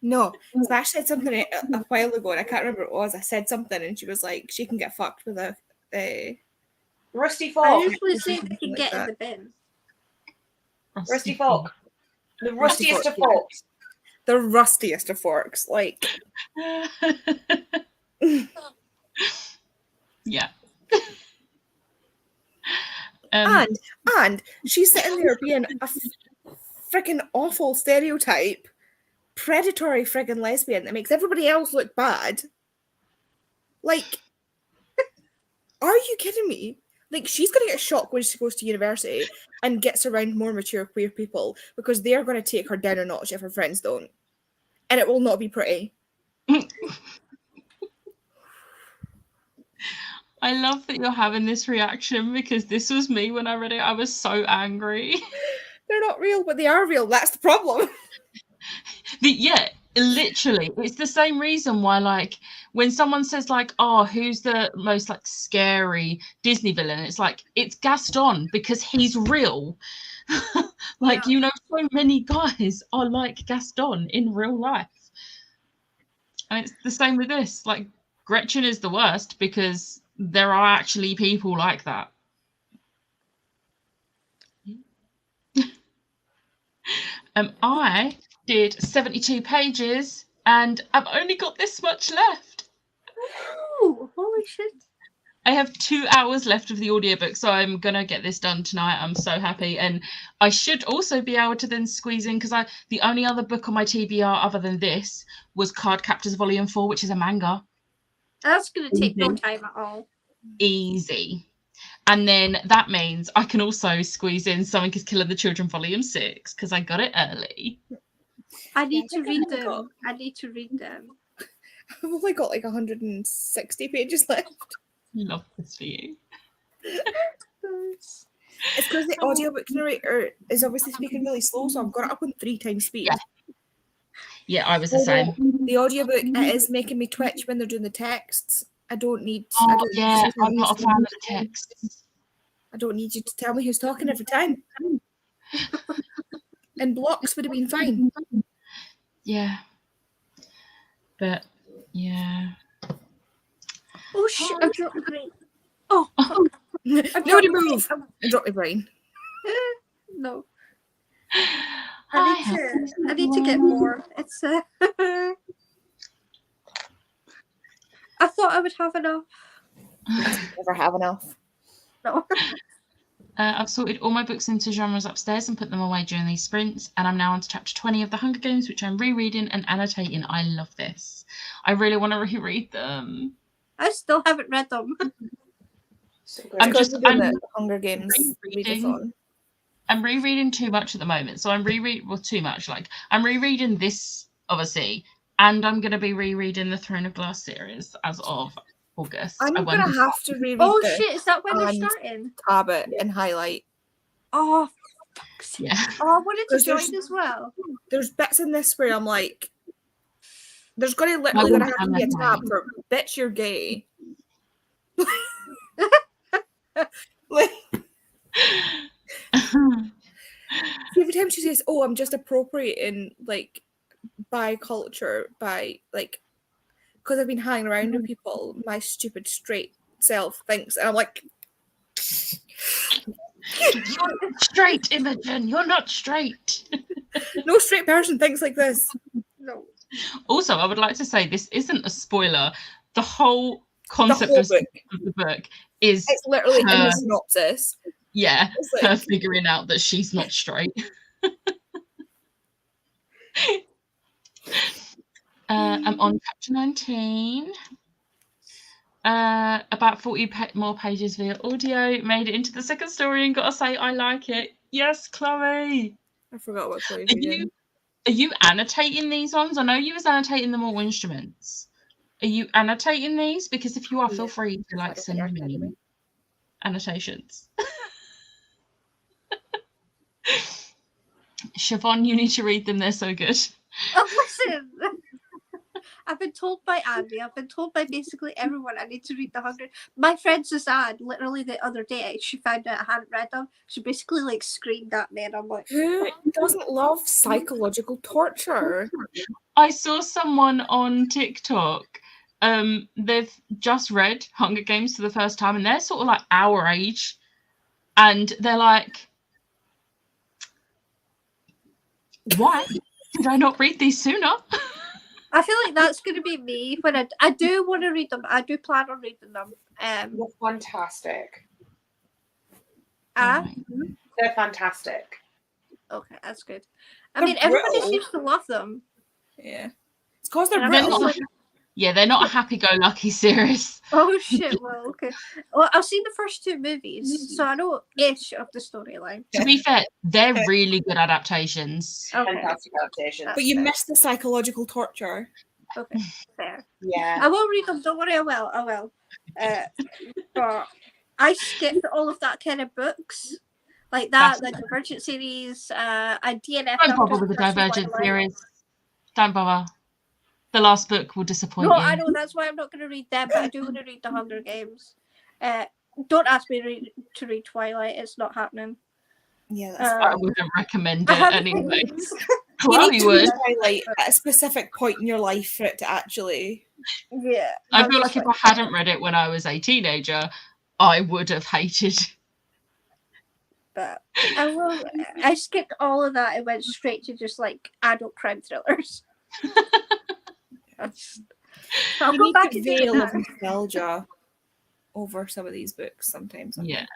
C: No, Smash said something a while ago, and I can't remember what it was. I said something, and she was like, "She can get fucked with a
D: Rusty fork."
B: I usually say they can get in the bin.
D: Rusty fork. The rustiest of forks.
C: The rustiest of forks, like.
A: Yeah.
C: And she's sitting there being a freaking awful stereotype, predatory friggin' lesbian that makes everybody else look bad. Like, are you kidding me? Like, she's going to get shocked when she goes to university and gets around more mature queer people because they're going to take her down a notch if her friends don't. And it will not be pretty.
A: I love that you're having this reaction because this was me when I read it. I was so angry.
C: They're not real, but they are real. That's the problem.
A: Yeah, literally. It's the same reason why, like, when someone says like, oh, who's the most like scary Disney villain, it's like, it's Gaston, because he's real. Like, you know, so many guys are like Gaston in real life. And it's the same with this. Like, Gretchen is the worst because there are actually people like that. I did 72 pages and I've only got this much left.
B: Oh, holy shit.
A: I have 2 hours left of the audiobook, so I'm going to get this done tonight. I'm so happy. And I should also be able to then squeeze in, because the only other book on my TBR other than this was Cardcaptors Volume 4, which is a manga.
B: That's going to take no time at all.
A: Easy. And then that means I can also squeeze in Something is Killing the Children Volume 6, because I got it early.
B: I need to read them.
C: I've only got like 160 pages left.
A: Love this for you.
C: It's because the audiobook narrator is obviously speaking really slow, so I've got it up on 3 times speed.
A: Yeah, I was the same.
C: The audiobook, it is making me twitch when they're doing the texts. I don't need...
A: I'm not a fan of the texts.
C: I don't need you to tell me who's talking every time. In blocks would have been fine.
A: Yeah. But, yeah.
B: Oh, shit. I dropped my brain. Oh,
C: Nobody move! I dropped my brain.
B: No. I need to get more. It's I thought I would have enough.
C: Never have enough.
B: No.
A: I've sorted all my books into genres upstairs and put them away during these sprints, and I'm now on to chapter 20 of The Hunger Games, which I'm rereading and annotating. I love this. I really want to reread them.
B: I still haven't read them.
C: So
A: I'm
C: the Hunger Games readathon.
A: I'm rereading too much at the moment, so I'm too much. Like, I'm rereading this, obviously, and I'm going to be rereading the Throne of Glass series as of August.
C: I'm going to have to reread
B: this shit, is that when they're starting?
C: Tab it and highlight.
B: Oh,
A: yeah.
B: Oh, I wanted to join as well.
C: There's bits in this where I'm like, there's going to literally have to be a tab for, bitch, you're gay. Like, every time she says, oh, I'm just appropriating, like, by culture, by, like, because I've been hanging around with people, my stupid straight self thinks, and I'm like,
A: you're not straight, Imogen, you're not straight.
C: No straight person thinks like this.
B: No.
A: Also, I would like to say this isn't a spoiler. The whole concept of the book is...
C: It's literally in the synopsis.
A: Yeah, like, her figuring out that she's not straight. I'm on chapter 19. About 40 more pages via audio. Made it into the second story and gotta say I like it. Yes, Chloe.
C: I forgot what Chloe
A: Are you annotating these ones? I know you was annotating them all instruments. Are you annotating these? Because if you are, feel free to like send me annotations. Siobhan, you need to read them. They're so good.
B: Oh, listen. I've been told by Andy, I've been told by basically everyone I need to read The Hunger. My friend Suzanne, literally the other day, she found out I hadn't read them. She basically like screamed at me and I'm like,
C: who doesn't love psychological torture?
A: I saw someone on TikTok, they've just read Hunger Games for the first time and they're sort of like our age and they're like, why did I not read these sooner?
B: I feel like that's going to be me when I do want to read them. I do plan on reading them.
D: They're fantastic.
B: They're
D: fantastic.
B: Okay, that's good. I mean, everybody seems to love them.
C: Yeah. It's because they're brittle.
A: Yeah, they're not a happy-go-lucky series.
B: Oh, shit. Well, okay. Well, I've seen the first 2 movies, so I know ish of the storyline.
A: To be fair, they're really good adaptations.
B: Okay.
D: Fantastic adaptations.
C: But you missed the psychological torture.
B: Okay, fair.
D: Yeah.
B: I will read them. Don't worry, I will. But I skipped all of that kind of books. Like that, the Divergent series, I DNF.
A: Don't bother with the Divergent series. Don't bother. The last book will disappoint
B: No,
A: you.
B: I know, that's why I'm not going to read them, but I do want to read The Hunger Games. Don't ask me to read Twilight. It's not happening.
C: Yeah, that's
A: I wouldn't recommend
B: I
A: it
B: have
A: anyway.
C: you need to
A: Chloe
C: read
A: would.
C: Twilight at a specific point in your life for it to actually.
B: Yeah.
A: I feel like if I hadn't read it when I was a teenager, I would have hated.
B: But I skipped all of that and went straight to just like adult crime thrillers. I'll
C: You
B: go
C: need
B: back
C: to
B: and do
C: veil of
B: that.
C: nostalgia over some of these books sometimes.
A: Yeah.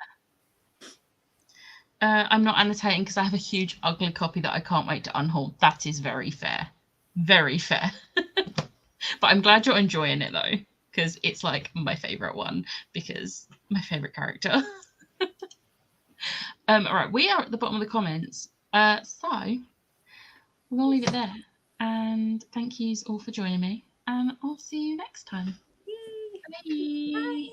A: I'm not annotating because I have a huge ugly copy that I can't wait to unhaul. That is very fair. Very fair. But I'm glad you're enjoying it though, because it's like my favourite one, because my favourite character. All right, we are at the bottom of the comments. So we're gonna leave it there. And thank yous all for joining me. And I'll see you next time.
B: Bye.
A: Bye.